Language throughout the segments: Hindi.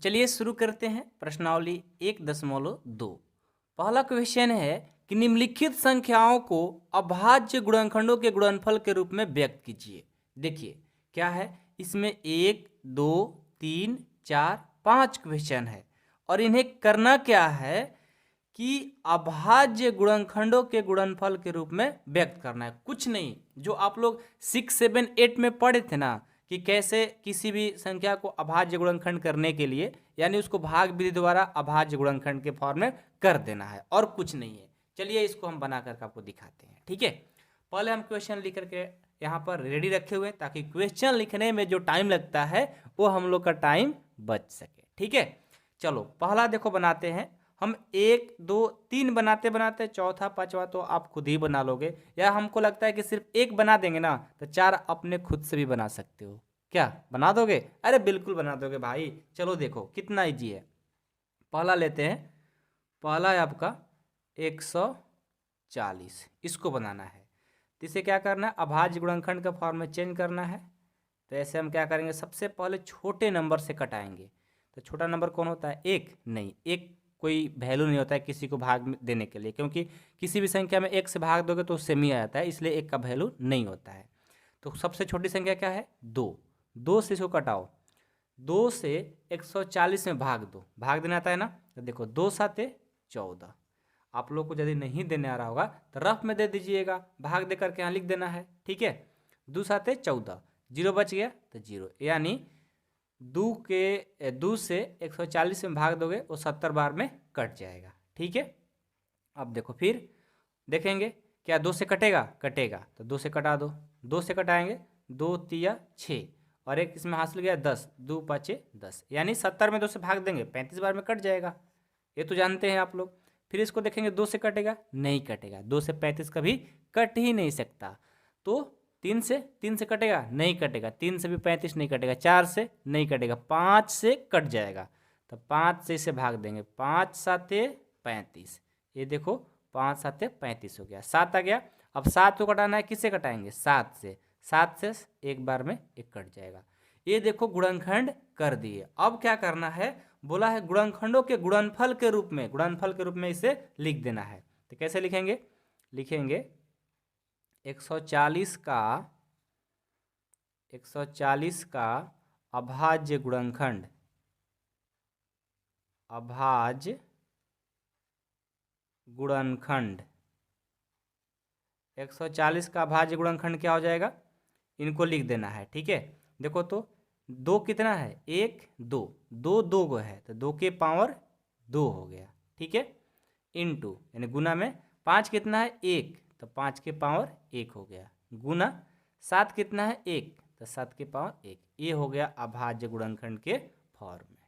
चलिए शुरू करते हैं प्रश्नावली 1.2। पहला क्वेश्चन है कि निम्नलिखित संख्याओं को अभाज्य गुणनखंडों के गुणनफल के रूप में व्यक्त कीजिए। देखिए क्या है, इसमें 1, 2, 3, 4, 5 क्वेश्चन है और इन्हें करना क्या है कि अभाज्य गुणनखंडों के गुणनफल के रूप में व्यक्त करना है। कुछ नहीं, जो आप लोग 6, 7, 8 में पढ़े थे ना कि कैसे किसी भी संख्या को अभाज्य गुणनखंड करने के लिए यानी उसको भाग विधि द्वारा अभाज्य गुणनखंड के फॉर्म में कर देना है और कुछ नहीं है। चलिए इसको हम बना करके आपको दिखाते हैं। ठीक है, पहले हम क्वेश्चन लिख करके यहाँ पर रेडी रखे हुए ताकि क्वेश्चन लिखने में जो टाइम लगता है वो हम लोग का टाइम बच सके। ठीक है, चलो पहला देखो बनाते हैं हम। 1, 2, 3 बनाते बनाते चौथा पांचवा तो आप खुद ही बना लोगे, या हमको लगता है कि सिर्फ एक बना देंगे ना तो 4 अपने खुद से भी बना सकते हो। क्या बना दोगे? अरे बिल्कुल बना दोगे भाई। चलो देखो कितना इजी है। पहला लेते हैं, पहला है आपका 140, इसको बनाना है। तो इसे क्या करना है, अभाज्य गुणनखंड का फॉर्म में चेंज करना है। तो ऐसे हम क्या करेंगे, सबसे पहले छोटे नंबर से कटाएंगे। तो छोटा नंबर कौन होता है? 1 नहीं, एक कोई वैल्यू नहीं होता है किसी को भाग देने के लिए, क्योंकि किसी भी संख्या में 1 से भाग दोगे तो सेम ही आ जाता है, इसलिए 1 का वैल्यू नहीं होता है। तो सबसे छोटी संख्या क्या है? 2। 2 से इसको कटाओ, 2 से 140 में भाग दो, भाग देना आता है ना। तो देखो 2 7 14। आप लोग को यदि नहीं देने आ रहा होगा तो रफ में दे दीजिएगा, भाग दे करके यहाँ लिख देना है। ठीक है, 2 7 14, 0 बच गया तो 0, यानी 2 से 140 में भाग दोगे वो 70 बार में कट जाएगा। ठीक है, अब देखो फिर देखेंगे क्या 2 से कटेगा? कटेगा, तो 2 से कटा दो, 2 से कटाएंगे, 2 तिया 6 और एक इसमें हासिल गया 10, 2 5 10, यानी 70 में 2 से भाग देंगे 35 बार में कट जाएगा। ये तो जानते हैं आप लोग। फिर इसको देखेंगे 2 से कटेगा? नहीं कटेगा, 2 से 35 कभी कट ही नहीं सकता। तो 3 से कटेगा? नहीं कटेगा, 3 से भी 35 नहीं कटेगा, 4 से नहीं कटेगा, 5 से कट जाएगा। तो 5 से इसे भाग देंगे, 5 7 35, ये देखो 5 7 35 हो गया, 7 आ गया। अब 7 को कटाना है, किससे कटाएंगे? 7 से, 7 से एक बार में एक कट जाएगा। ये देखो गुणनखंड कर दिए। अब क्या करना है, बोला है गुणनखंडों के गुणनफल के रूप में, गुणनफल के रूप में इसे लिख देना है। तो कैसे लिखेंगे? लिखेंगे 140 का अभाज्य गुणनखंड, अभाज्य गुणनखंड 140 का अभाज्य गुणनखंड क्या हो जाएगा? इनको लिख देना है। ठीक है, देखो तो 2 कितना है? 1 2, 2 2 गो है तो 2 के पावर 2 हो गया। ठीक है, इनटू यानी गुना में 5 कितना है? 1, तो 5 के पावर 1 हो गया, गुना 7 कितना है? 1, तो 7 के पावर 1। ये हो गया अभाज्य गुणनखंड के फॉर्म में।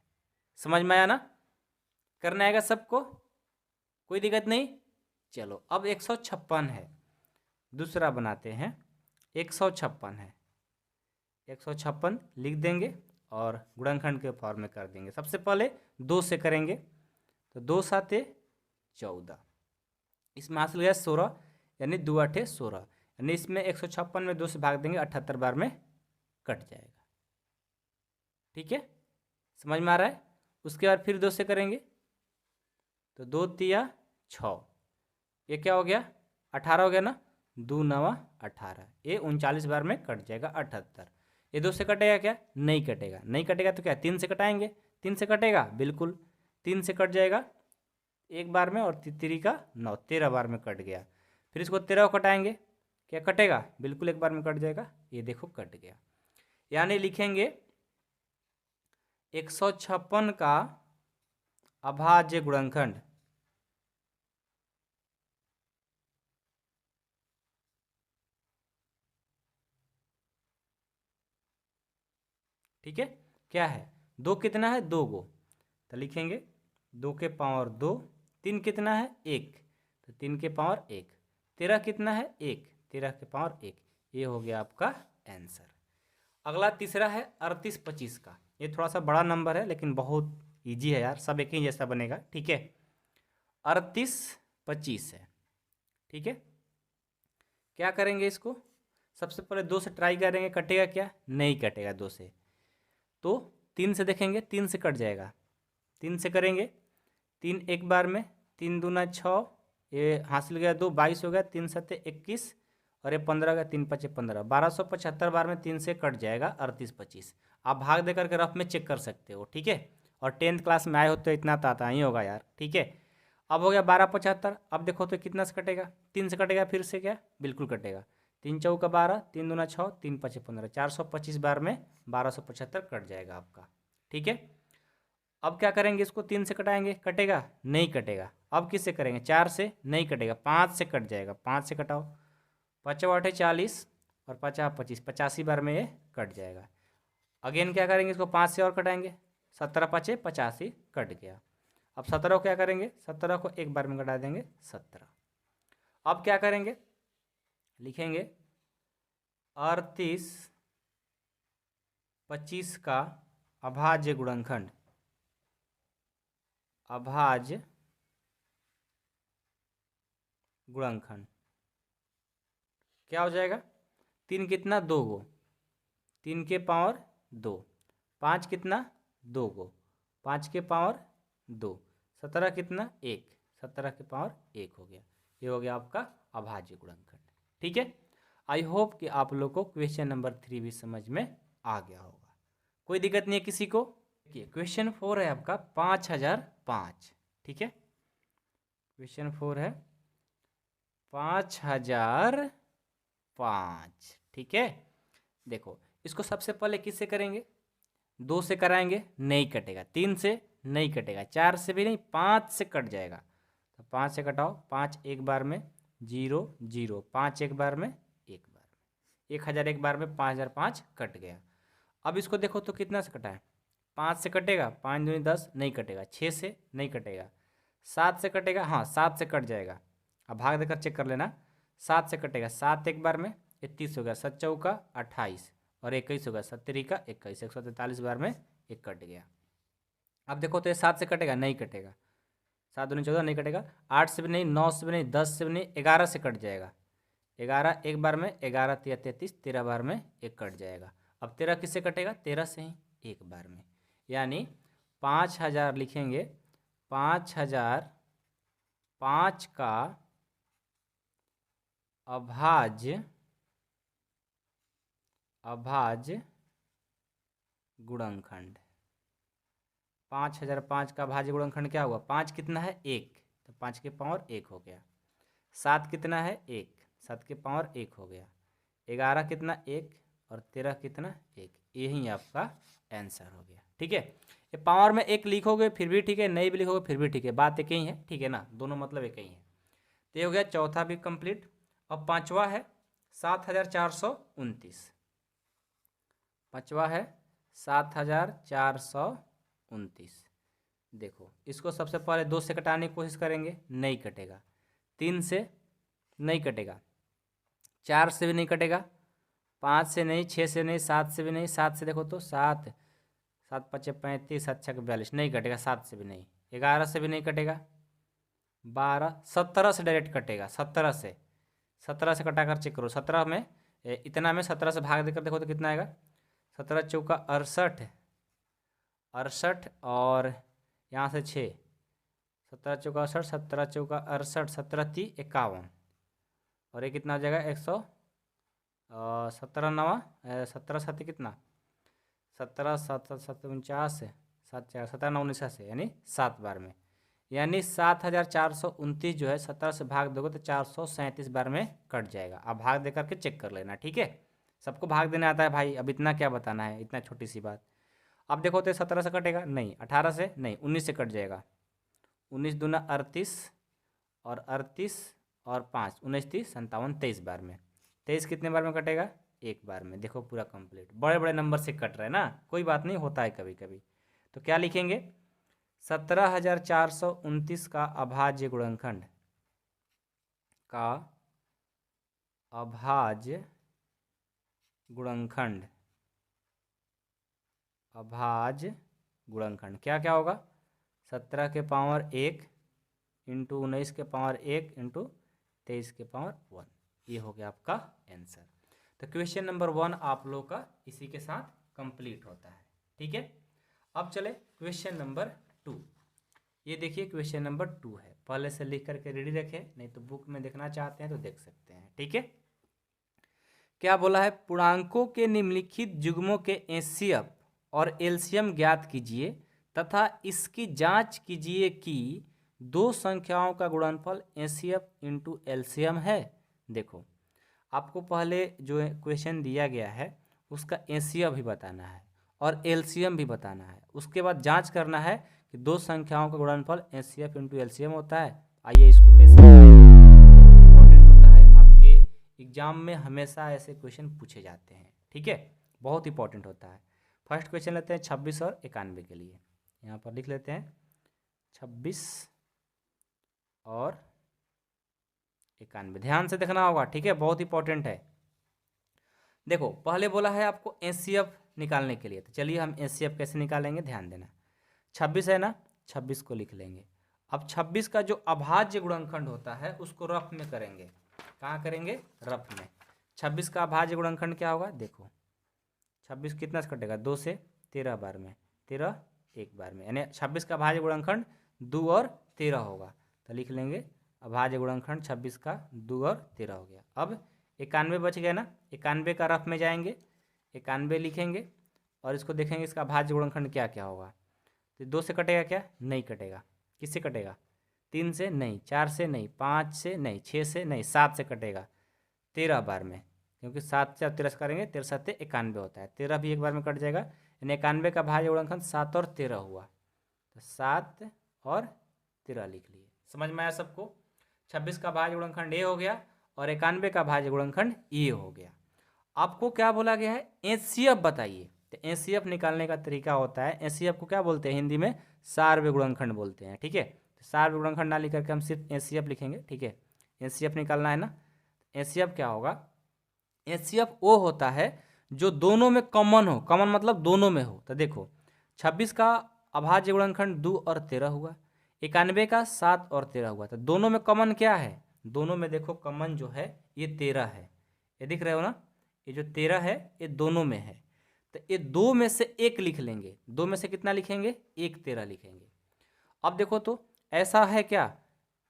समझ में आया ना? करना आएगा सबको, कोई दिक्कत नहीं। चलो अब 156 है, दूसरा बनाते हैं। 156 है, 156 लिख देंगे और गुणनखंड के फॉर्म में कर देंगे। सबसे पहले 2 से करेंगे, तो 2 7 14, इसमें हासिल गया 16, यानी 2 8 16, यानी इसमें 156 में 2 से भाग देंगे 78 बार में कट जाएगा। ठीक है, समझ में आ रहा है? उसके बाद फिर 2 से करेंगे, तो 2 तिया 6, ये क्या हो गया? 18 हो गया ना, 2 9 18, ये 39 बार में कट जाएगा 78। ये 2 से कटेगा क्या? नहीं कटेगा, नहीं कटेगा तो क्या 3 से कटाएंगे? 3 से कटेगा? बिल्कुल 3 से कट जाएगा एक बार में, और 3 का 9, 13 बार में कट गया। फिर इसको 13 को कटाएंगे, क्या कटेगा? बिल्कुल एक बार में कट जाएगा, ये देखो कट गया। यानी लिखेंगे 156 का अभाज्य गुणनखंड, ठीक है, क्या है? 2 कितना है? 2 गो, तो लिखेंगे 2 के पावर 2, 3 कितना है? 1, तो 3 के पावर 1, 13 कितना है? 1, 13 के पावर 1। ये हो गया आपका आंसर। अगला तीसरा है 38 25 का। ये थोड़ा सा बड़ा नंबर है लेकिन बहुत इजी है यार, सब एक ही जैसा बनेगा। ठीक है, 38 25 है। ठीक है, क्या करेंगे इसको? सबसे पहले 2 से ट्राई करेंगे, कटेगा क्या? नहीं कटेगा 2 से। तो 3 से देखेंगे, 3 से कट जाएगा, 3 से करेंगे, 3 एक बार में, 3 दूना 6, ये हासिल गया 2, 22 हो गया, 3 सत्ते 21 और ये 15 हो गया, 3 पचे 15, 1275 बार में 3 से कट जाएगा 3825। आप भाग दे करके रफ में चेक कर सकते हो, ठीक है। और 10th क्लास में आए हो तो इतना तो आता ही होगा यार, ठीक है। अब हो गया 1275, अब देखो तो कितना से कटेगा, 3 से कटेगा, फिर से क्या, बिल्कुल कटेगा, 3 चौका 12, 3 दूना 6, 3 पचे 15, 425 बार में 1275 कट जाएगा आपका, ठीक है। अब क्या करेंगे, इसको 3 से कटाएंगे, कटेगा नहीं, कटेगा। अब किससे करेंगे, 4 से नहीं कटेगा, 5 से कट जाएगा, 5 से कटाओ, 5 40 और 50 25, 85 बार में ये कट जाएगा। अगेन क्या करेंगे, इसको 5 से और कटाएंगे, 17 5 85 कट गया। अब 17 को क्या करेंगे, 17 को एक बार में कटा देंगे 17। अब क्या करेंगे, लिखेंगे 38 25 का अभाज्य गुणनखंड, अभाज्य गुणनखंड क्या हो जाएगा, 3 कितना 2 गो, 3 के पावर 2, 5 कितना 2 गो, 5 के पावर 2, 17 कितना 1, 17 के पावर 1 हो गया। ये हो गया आपका अभाज्य गुणनखंड, ठीक है। आई होप कि आप लोग को क्वेश्चन नंबर 3 भी समझ में आ गया होगा, कोई दिक्कत नहीं है किसी को। क्वेश्चन 4 है आपका 5005, ठीक है। क्वेश्चन 4 है 5005, ठीक है। देखो इसको सबसे पहले किससे करेंगे, 2 से कराएंगे, नहीं कटेगा, 3 से नहीं कटेगा, 4 से भी नहीं, 5 से कट जाएगा, तो 5 से कटाओ, 5 एक बार में 0 0, 5 एक बार में, एक बार में 1000 एक बार में 5005 कट गया। अब इसको देखो तो कितना से कटा है, 5 से कटेगा, 5 दूनी 10 नहीं कटेगा, 6 से नहीं कटेगा, 7 से कटेगा, हाँ 7 से कट जाएगा। अब भाग देकर चेक कर लेना, 7 से कटेगा, 7 एक बार में 31 हो गया, 7 चौका 28 और 21 हो गया, 7 का 21, 143 बार में एक कट गया। अब देखो तो ये 7 से कटेगा, नहीं कटेगा, 7 दूनी 14 नहीं कटेगा, 8 से भी नहीं, 9 से भी नहीं, 10 से भी नहीं, 11 से कट जाएगा, 11 एक बार में, 11 3 33, 13 बार में एक कट जाएगा। अब 13 किससे कटेगा, 13 से ही एक बार में, यानी 5000 लिखेंगे, 5005 का अभाज्य गुणनखंड, 5005 का अभाज्य गुणनखंड क्या हुआ, 5 कितना है 1, तो 5 के पावर 1 हो गया, 7 कितना है 1, 7 के पावर 1 हो गया, 11 कितना 1 और 13 कितना 1, यही आपका आंसर हो गया, ठीक है। ये पावर में 1 लिखोगे फिर भी ठीक है, नहीं भी लिखोगे फिर भी ठीक है, बात एक ही है, ठीक है ना, दोनों मतलब एक ही है। तो ये हो गया चौथा भी कंप्लीट। अब पांचवा है 7429, पांचवा है 7429। देखो इसको सबसे पहले 2 से कटाने की कोशिश करेंगे, नहीं कटेगा, 3 से नहीं कटेगा, 4 से भी नहीं कटेगा, 5 से नहीं, 6 से नहीं, 7 से भी नहीं, 7 से देखो तो 7 7 5 35, 7 6 42 नहीं कटेगा, 7 से भी नहीं, 11 से भी नहीं कटेगा, 12 17 से डायरेक्ट कटेगा, 17 से कटा कर चेक करो, 17 में इतना में 17 से भाग देकर देखो तो कितना आएगा, 17 चौका 68 और यहाँ से 6, 17 चौका 68, 17 चौका 68, 17 3 51 और ये कितना हो जाएगा 117 नवा 17 7 कितना 17 7 7 49 7 4 17 9 19 से, यानी 7 बार में, यानी 7429 जो है 17 से भाग दोगे तो 437 बार में कट जाएगा। अब भाग दे करके चेक कर लेना, ठीक है। सबको भाग देने आता है भाई, अब इतना क्या बताना है, इतना छोटी सी बात। अब देखो तो 17 से कटेगा नहीं, 18 से नहीं, 19 से कट जाएगा, 19 दूना 38 और 38 और 5 19 30 57 23 बार में, 23 कितने बार में कटेगा, एक बार में। देखो पूरा कंप्लीट, बड़े बड़े नंबर से कट रहे हैं ना, कोई बात नहीं, होता है कभी कभी। तो क्या लिखेंगे, 17429 का अभाज्य गुणनखंड, का अभाज्य गुणनखंड, अभाज्य गुणनखंड क्या क्या होगा, 17 के पावर 1 इंटू 19 के पावर 1 इंटू 23 के पावर 1, ये हो गया आपका आंसर। तो क्वेश्चन नंबर 1 आप लोग का इसी के साथ कंप्लीट होता है, ठीक है। अब चले क्वेश्चन नंबर 2। ये देखिए क्वेश्चन नंबर 2 है, पहले से लिख करके रेडी रखें, नहीं तो बुक में देखना चाहते हैं तो देख सकते हैं। ठीक है, क्या बोला है, पूर्णांकों के निम्नलिखित युग्मों के एचसीएफ और एलसीएम ज्ञात कीजिए तथा इसकी जांच कीजिए कि दो संख्याओं का गुणनफल एचसीएफ इंटू एलसीएम है। देखो, आपको पहले जो क्वेश्चन दिया गया है उसका एचसीएफ भी बताना है और एलसीएम भी बताना है, उसके बाद जांच करना है कि दो संख्याओं का गुणनफल एचसीएफ इंटू एलसीएम होता है। आइए इसको कैसे इम्पोर्टेंट होता है, आपके एग्जाम में हमेशा ऐसे क्वेश्चन पूछे जाते हैं। ठीक है, बहुत इंपॉर्टेंट होता है। फर्स्ट क्वेश्चन लेते हैं 26 और 91 के लिए, यहाँ पर लिख लेते हैं 26 और 91, ध्यान से देखना होगा। ठीक है, बहुत इंपॉर्टेंट है। देखो, पहले बोला है आपको एचसीएफ निकालने के लिए, तो चलिए हम एचसीएफ कैसे निकालेंगे, ध्यान देना। 26 है ना, 26 को लिख लेंगे। अब 26 का जो अभाज्य गुणनखंड होता है उसको रफ में करेंगे। कहाँ करेंगे, रफ में। 26 का अभाज्य गुणनखंड क्या होगा, देखो 26 कितना से कटेगा, 2 से 13 बार में, 13 एक बार में, यानी 26 का अभाज्य गुणनखंड 2 और 13 होगा। तो लिख लेंगे अभाज्य गुणनखंड 26 का 2 और 13 हो गया। अब 91 बच गया ना, 91 का रफ में जाएंगे, 91 लिखेंगे और इसको देखेंगे इसका अभाज्य गुणनखंड क्या क्या होगा। तो 2 से कटेगा क्या, नहीं कटेगा। किससे कटेगा, 3 से नहीं, 4 से नहीं, 5 से नहीं, 6 से नहीं, 7 से कटेगा 13 बार में, क्योंकि 7 से आप 13 से करेंगे, 13 7 91 होता है, 13 भी एक बार में कट जाएगा, यानी 91 का भाज्य गुणनखंड 7 और 13 हुआ, तो 7 और 13 लिख लिए। समझ में आया सबको, 26 का भाज्य गुणनखंड ए हो गया और 91 का भाज्य गुणनखंड ए हो गया। आपको क्या बोला गया है, एचसीएफ बताइए। तो एचसीएफ निकालने का तरीका होता है, एचसीएफ को क्या बोलते हैं हिंदी में, सार्वय गुणनखंड बोलते हैं। ठीक है, तो सार्वय गुणनखंड ना लिख करके हम सिर्फ एचसीएफ लिखेंगे। ठीक है, एचसीएफ निकालना है ना, एचसीएफ क्या होगा, एचसीएफ वो होता है जो दोनों में कॉमन हो, कॉमन मतलब दोनों में हो। तो देखो 26 का अभाज्य गुणनखंड 2 और 13 हुआ, 91 का 7 और 13 हुआ, तो दोनों में कॉमन क्या है, दोनों में देखो कॉमन जो है ये 13 है, ये दिख रहे हो ना, ये जो 13 है ये दोनों में है, तो ये 2 में से एक लिख लेंगे। 2 में से कितना लिखेंगे, एक 13 लिखेंगे। अब देखो तो ऐसा है क्या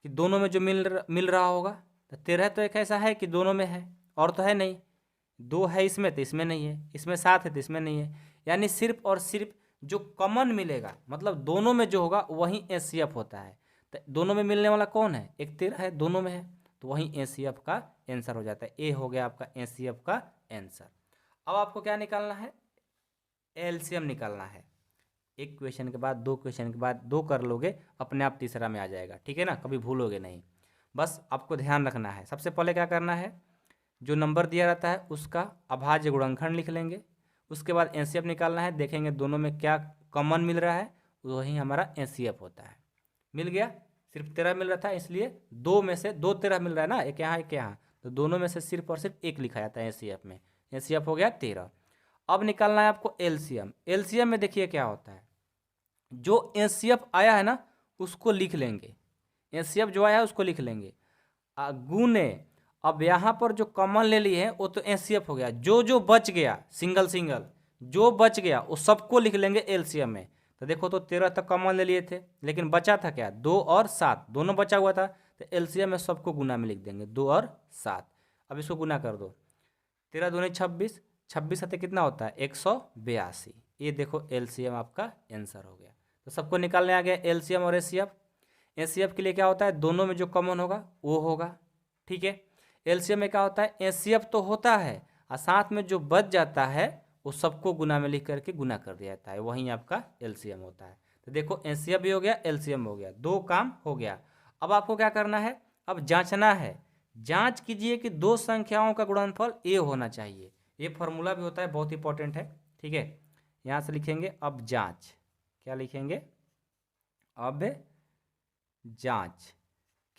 कि दोनों में जो मिल रहा होगा, तो 13 तो एक ऐसा है कि दोनों में है, और तो है नहीं, 2 है इसमें तो इसमें नहीं है, इसमें 7 है तो इसमें नहीं है, यानी सिर्फ और सिर्फ जो कॉमन मिलेगा, मतलब दोनों में जो होगा वही एचसीएफ होता है। तो दोनों में मिलने वाला कौन है, एक 13 है, दोनों में है, तो वही एचसीएफ का आंसर हो जाता है। ए हो गया आपका एचसीएफ का आंसर। अब आपको क्या निकालना है, एलसीएम निकालना है। एक क्वेश्चन के बाद 2 क्वेश्चन के बाद 2 कर लोगे, अपने आप तीसरा में आ जाएगा। ठीक है ना, कभी भूलोगे नहीं, बस आपको ध्यान रखना है। सबसे पहले क्या करना है, जो नंबर दिया रहता है उसका अभाज्य गुणनखंड लिख लेंगे, उसके बाद एचसीएफ निकालना है, देखेंगे दोनों में क्या कॉमन मिल रहा है, वही हमारा एचसीएफ होता है। मिल गया, सिर्फ 13 मिल रहा था इसलिए 2 में से 2 13 मिल रहा है ना, एक यहाँ एक यहाँ, तो दोनों में से सिर्फ और सिर्फ एक लिखा जाता है एचसीएफ में, एचसीएफ हो गया 13। अब निकालना है आपको एलसीएम। एलसीएम में देखिए क्या होता है, जो एचसीएफ आया है ना उसको लिख लेंगे, एचसीएफ जो आया है उसको लिख लेंगे, गुने अब यहाँ पर जो कॉमन ले लिए हैं वो तो एचसीएफ हो गया, जो जो बच गया सिंगल सिंगल जो बच गया वो सबको लिख लेंगे एलसीएम में। तो देखो तो 13 तक कॉमन ले लिए थे, लेकिन बचा था क्या, 2 और 7 दोनों बचा हुआ था, तो एलसीएम में सबको गुना में लिख देंगे 2 और 7। अब इसको गुना कर दो, 13 दूनी 26, 26 साथ कितना होता है 182। ये देखो एलसीएम आपका आंसर हो गया। तो सबको निकालने आ गया एलसीएम और एचसीएफ। एचसीएफ के लिए क्या होता है, दोनों में जो कॉमन होगा वो होगा। ठीक है, एलसीएम में क्या होता है, एचसीएफ तो होता है और साथ में जो बच जाता है वो सबको गुना में लिख करके गुना कर दिया जाता है, वहीं आपका एलसीएम होता है। तो देखो एचसीएफ भी हो गया, एलसीएम हो गया, 2 काम हो गया। अब आपको क्या करना है, अब जांचना है, जांच कीजिए कि दो संख्याओं का गुणनफल ए होना चाहिए। ये फॉर्मूला भी होता है, बहुत इंपॉर्टेंट है। ठीक है, यहाँ से लिखेंगे अब जांच, क्या लिखेंगे, अब जांच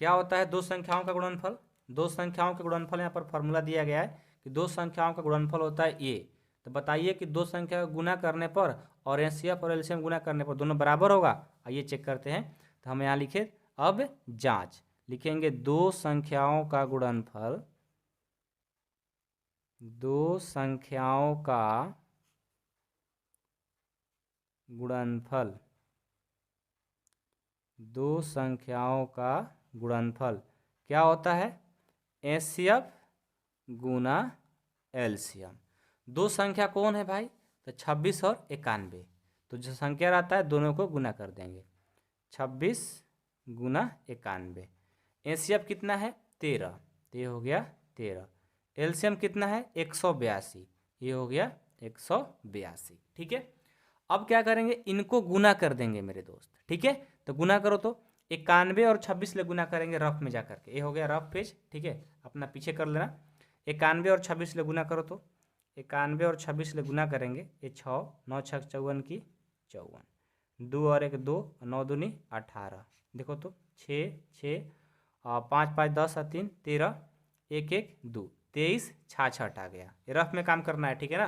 क्या होता है, दो संख्याओं का गुणनफल। दो संख्याओं का गुणनफल यहाँ पर फॉर्मूला दिया गया है कि दो संख्याओं का गुणनफल होता है ए। तो बताइए कि दो संख्या का गुना करने पर और एचसीएफ और एलसीएम गुना करने पर दोनों बराबर होगा। आइए चेक करते हैं। तो हम यहाँ लिखे अब जांच, लिखेंगे दो संख्याओं का गुणनफल, दो संख्याओं का गुणनफल दो संख्याओं का गुणनफल क्या होता है? एचसीएफ गुना एलसीएम। दो संख्या कौन है भाई? तो 26 और 91। तो जो संख्या रहता है दोनों को गुना कर देंगे। 26 गुना 91। एचसीएफ कितना है? 13। तो ये हो गया 13। एलसीएम कितना है? 182। ये हो गया 182। ठीक है। अब क्या करेंगे? इनको गुना कर देंगे मेरे दोस्त। ठीक है, तो गुना करो तो 91 और 26 ले गुना करेंगे रफ में जा करके। ये हो गया रफ पेज। ठीक है, अपना पीछे कर लेना। 91 और 26 ले गुना करो तो 91 और 26 ले गुना करेंगे। ये 6 9 6 54 की 54। 2 और 1 2, 9 दूनी 18। देखो तो 6 6 5 5 10 और 3 13, 1 1 2 23 66 आ गया। ये रफ में काम करना है। ठीक है ना।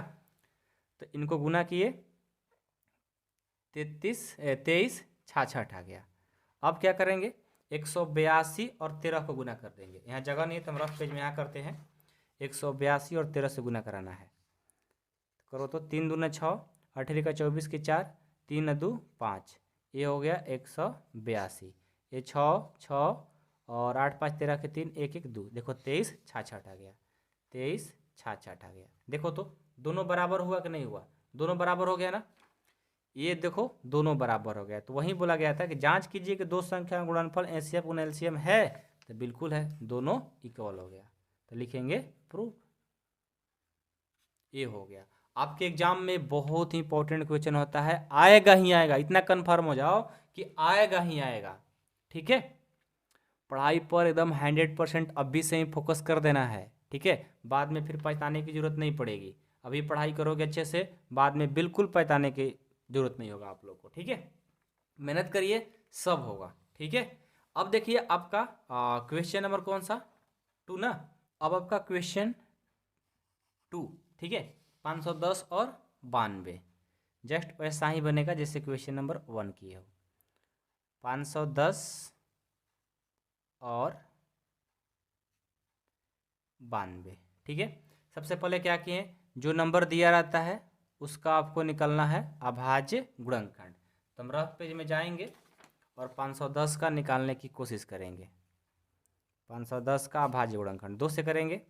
तो इनको गुना किए 23 66 आ गया। अब क्या करेंगे? 182 और 13 को गुना कर देंगे। यहाँ जगह नहीं है तो हम रफ पेज में यहाँ करते हैं। 182 और 13 से गुना कराना है। करो तो 3 दूना 6, 18 का 24 के 4, 3 2 5। ये हो गया 182। ये 6 6 और 8 5 13 के 3 1 1 2। देखो 23 66 आ गया। 23 66 आ गया। देखो तो दोनों बराबर हुआ कि नहीं हुआ? दोनों बराबर हो गया ना। ये देखो दोनों बराबर हो गया। तो वहीं बोला गया था कि जांच कीजिए कि दो संख्या गुणनफल एचसीएफ गुना एलसीएम है। तो बिल्कुल है, दोनों इक्वल हो गया। तो लिखेंगे प्रूफ। ये हो गया। आपके एग्जाम में बहुत ही इंपॉर्टेंट क्वेश्चन होता है, आएगा ही आएगा। इतना कन्फर्म हो जाओ कि आएगा ही आएगा। ठीक है, पढ़ाई पर एकदम 100% अभी से ही फोकस कर देना है। ठीक है, बाद में फिर पछताने की जरूरत नहीं पड़ेगी। अभी पढ़ाई करोगे अच्छे से, बाद में बिल्कुल पछताने की जरूरत नहीं होगा आप लोग को। ठीक है, मेहनत करिए, सब होगा। ठीक है, अब देखिए आपका क्वेश्चन नंबर कौन सा? 2 ना। अब आपका क्वेश्चन 2। ठीक है, 510 और 92 जस्ट वैसा ही बनेगा जैसे क्वेश्चन नंबर 1 किए हो। 510 और 92। ठीक है, सबसे पहले क्या किए? जो नंबर दिया रहता है उसका आपको निकलना है अभाज्य गुणनखंड। तो हम रफ पेज में जाएंगे और 510 का निकालने की कोशिश करेंगे। 510 का अभाज्य गुणनखंड 2 से करेंगे।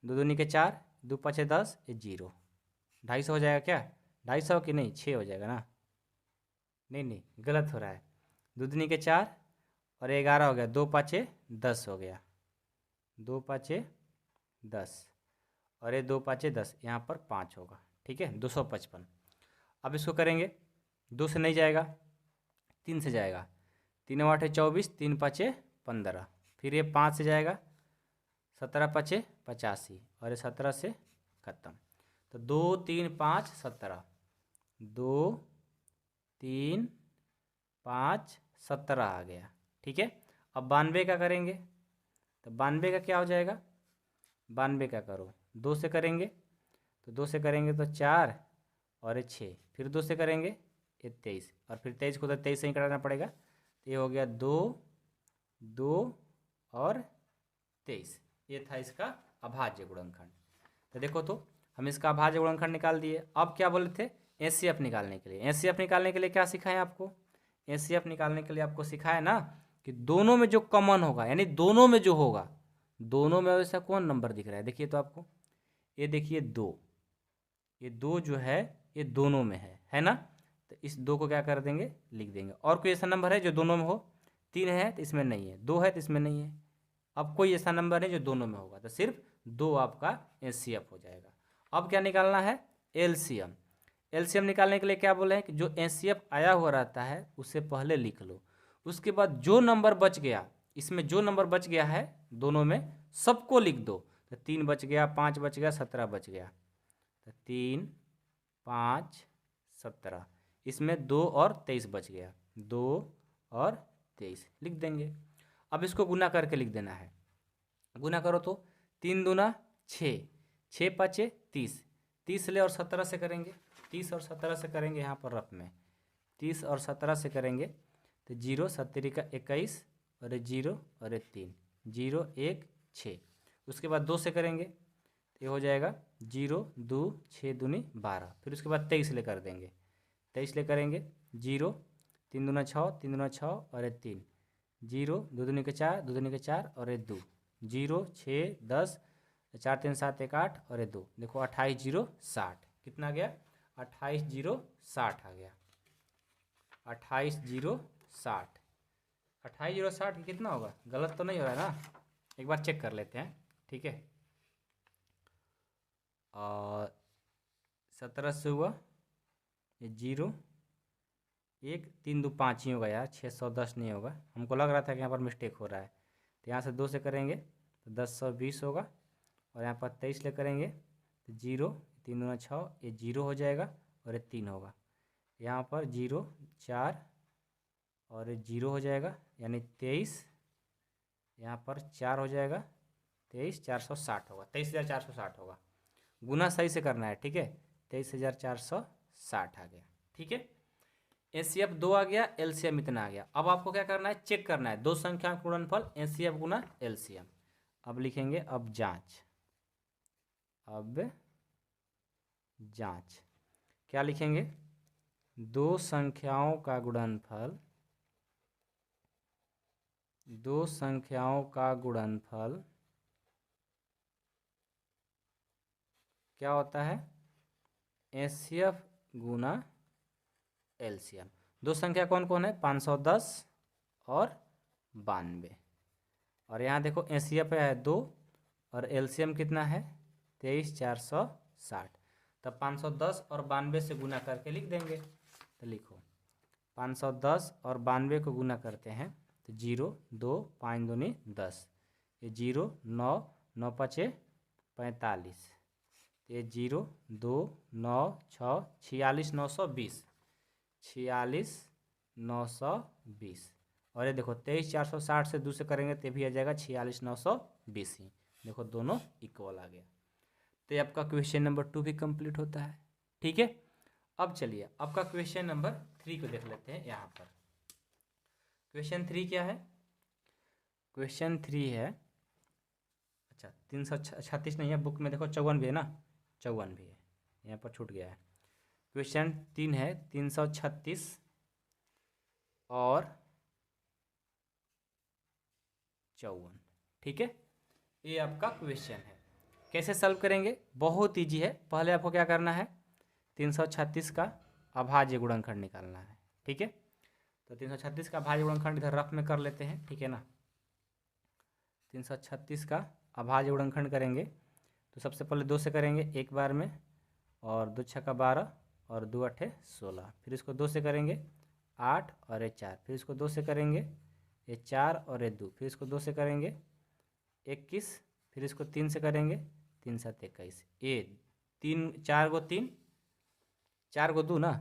2 दूनी के 4, 2 5 10, ये 0। 250 हो जाएगा क्या? 250 कि नहीं, 6 हो जाएगा ना। नहीं नहीं, गलत हो रहा है। 2 दूनी के 4 और 11 हो गया। 2 5 10 हो गया। 2 5 10 और ये 2 5 10, यहाँ पर 5 होगा। ठीक है, 255। अब इसको करेंगे। 2 से नहीं जाएगा, 3 से जाएगा। 3 8 24, 3 5 15। फिर ये 5 से जाएगा, 17 5 85 और ये 17 से खत्म। तो 2 3 5 17, 2 3 5 17 आ गया। ठीक है, अब 92 का करेंगे। तो 92 का क्या हो जाएगा? 92 का करो, 2 से करेंगे। तो 2 से करेंगे तो 4 और ये 6। फिर 2 से करेंगे ये 23 और फिर 23 को तो 23 से ही कराना पड़ेगा। तो ये हो गया 2 2 और 23। ये था इसका अभाज्य गुणनखंड। तो देखो तो हम इसका अभाज्य गुणनखंड निकाल दिए। अब क्या बोले थे? एचसीएफ निकालने के लिए। एचसीएफ निकालने के लिए क्या सिखाएं आपको? एचसीएफ निकालने के लिए आपको सिखाया ना कि दोनों में जो कॉमन होगा, यानी दोनों में जो होगा, दोनों में वैसा कौन नंबर दिख रहा है? देखिए तो आपको, ये देखिए 2, ये 2 जो है ये दोनों में है ना। तो इस 2 को क्या कर देंगे? लिख देंगे। और कोई ऐसा नंबर है जो दोनों में हो? 3 है तो इसमें नहीं है, 2 है तो इसमें नहीं है। अब कोई ऐसा नंबर है जो दोनों में होगा, तो सिर्फ 2 आपका एचसीएफ हो जाएगा। अब क्या निकालना है? एलसीएम। एलसीएम निकालने के लिए क्या बोले हैं कि जो एचसीएफ आया हुआ रहता है उसे पहले लिख लो। उसके बाद जो नंबर बच गया, इसमें जो नंबर बच गया है दोनों में, सबको लिख दो। तो 3 बच गया, 5 बच गया, 17 बच गया। तो 3 5 17, इसमें 2 और 23 बच गया। 2 और 23 लिख देंगे। अब इसको गुना करके लिख देना है। गुना करो तो 3 दूना 6, 6 5 30, 30 ले और 17 से करेंगे। 30 और 17 से करेंगे यहाँ पर रफ में। 30 और 17 से करेंगे तो 0 17 का 21 और 0 और 3, 0 1 6। उसके बाद 2 से करेंगे तो ये हो जाएगा 0 2 6 दूनी 12। फिर उसके बाद 23 ले कर देंगे। 23 ले करेंगे 0 3 दूना 6, 3 दूना 6 और ये 3, 0, 2 दूनी के 4, 2 दूनी के 4 और ये 2, 0, 6, 10, 4 3 7 1 8 और ये 2। देखो 28 0 60 कितना आ गया? 28 0 60 आ गया। 28 0 60, 28 0 60 कितना होगा? गलत तो नहीं हो रहा है ना? एक बार चेक कर लेते हैं, ठीक है। और 17 से हुआ ये 0, 1 3 2 5 ही होगा यार, 610 नहीं होगा। हमको लग रहा था कि यहाँ पर मिस्टेक हो रहा है। तो यहाँ से 2 से करेंगे तो 1020 होगा, और यहाँ पर 23 ले करेंगे तो 0, 3 दूना 6, ये 0 हो जाएगा और ये 3 होगा। यहाँ पर 0 4 और ये 0 हो जाएगा, यानी 23, यहाँ पर 4 हो जाएगा, 23 460 होगा, 23,460 होगा। गुना सही से करना है, ठीक है। 23,460 आ गया, ठीक है। एचसीएफ 2 आ गया, एलसीएम इतना आ गया। अब आपको क्या करना है? चेक करना है दो संख्या का गुणनफल एचसीएफ गुना एलसीएम। अब लिखेंगे अब जांच, अब जांच क्या लिखेंगे? दो संख्याओं का गुणनफल, दो संख्याओं का गुणनफल क्या होता है? एचसीएफ गुना एलसीएम। दो संख्या कौन कौन है? 510 और 92। और यहाँ देखो एचसीएफ है 2 और एलसीएम कितना है? 23,460। तब 510 और 92 से गुना करके लिख देंगे। तो लिखो 510 और 92 को गुना करते हैं तो 0 2 5 दूनी 10, ये 0 9 9 5 45, ये 0 2 9 6 46 920, 46 920। और ये देखो 23,460 से 2 से करेंगे तो भी आ जाएगा 46 920 ही। देखो दोनों इक्वल आ गया। तो ये आपका क्वेश्चन नंबर 2 भी कंप्लीट होता है, ठीक है। अब चलिए आपका क्वेश्चन नंबर 3 को देख लेते हैं। यहाँ पर क्वेश्चन 3 क्या है? क्वेश्चन 3 है, अच्छा 336 नहीं है, बुक में देखो 54 भी है ना, 54 भी है, यहाँ पर छूट गया है। क्वेश्चन 3 है 336 और 54, ठीक है। ये आपका क्वेश्चन है। कैसे सॉल्व करेंगे? बहुत इजी है। पहले आपको क्या करना है? 336 का अभाज्य गुणनखंड निकालना है, ठीक है। तो 336 का अभाज्य गुणनखंड इधर रफ में कर लेते हैं, ठीक है ना। 336 का अभाज्य गुणनखंड करेंगे तो सबसे पहले 2 से करेंगे एक बार में, और 2 छक्का 12 और 2 अठे 16, फिर इसको 2 से करेंगे 8 और ये 4, फिर इसको 2 से करेंगे ये 4 और ये 2, फिर इसको 2 से करेंगे 21, फिर इसको 3 से करेंगे 3 7 21, ये 3 4 गो 3 4 गो 2 ना,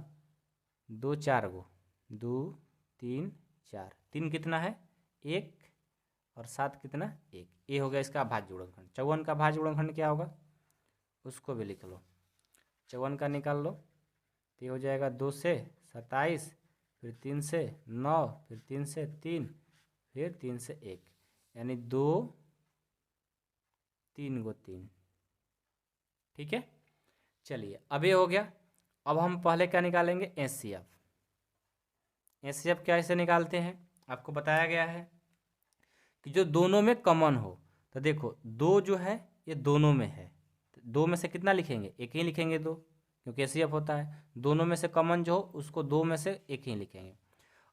2 4 गो 2 3 4, 3 कितना है? 1 और 7 कितना? 1। ये हो गया इसका अभाज्य गुणनखंड। 54 का अभाज्य गुणनखंड क्या होगा उसको भी लिख लो। 54 का निकाल लो तो ये हो जाएगा 2 से 27, फिर 3 से 9, फिर 3 से 3, फिर 3 से 1, यानी 2 3 गो 3, ठीक है। चलिए अब ये हो गया। अब हम पहले क्या निकालेंगे? एचसीएफ। एचसीएफ कैसे निकालते हैं आपको बताया गया है कि जो दोनों में कॉमन हो। तो देखो 2 जो है ये दोनों में है, तो 2 में से कितना लिखेंगे? एक ही लिखेंगे 2, क्योंकि एचसीएफ होता है। दोनों में से कॉमन जो हो उसको 2 में से एक ही लिखेंगे।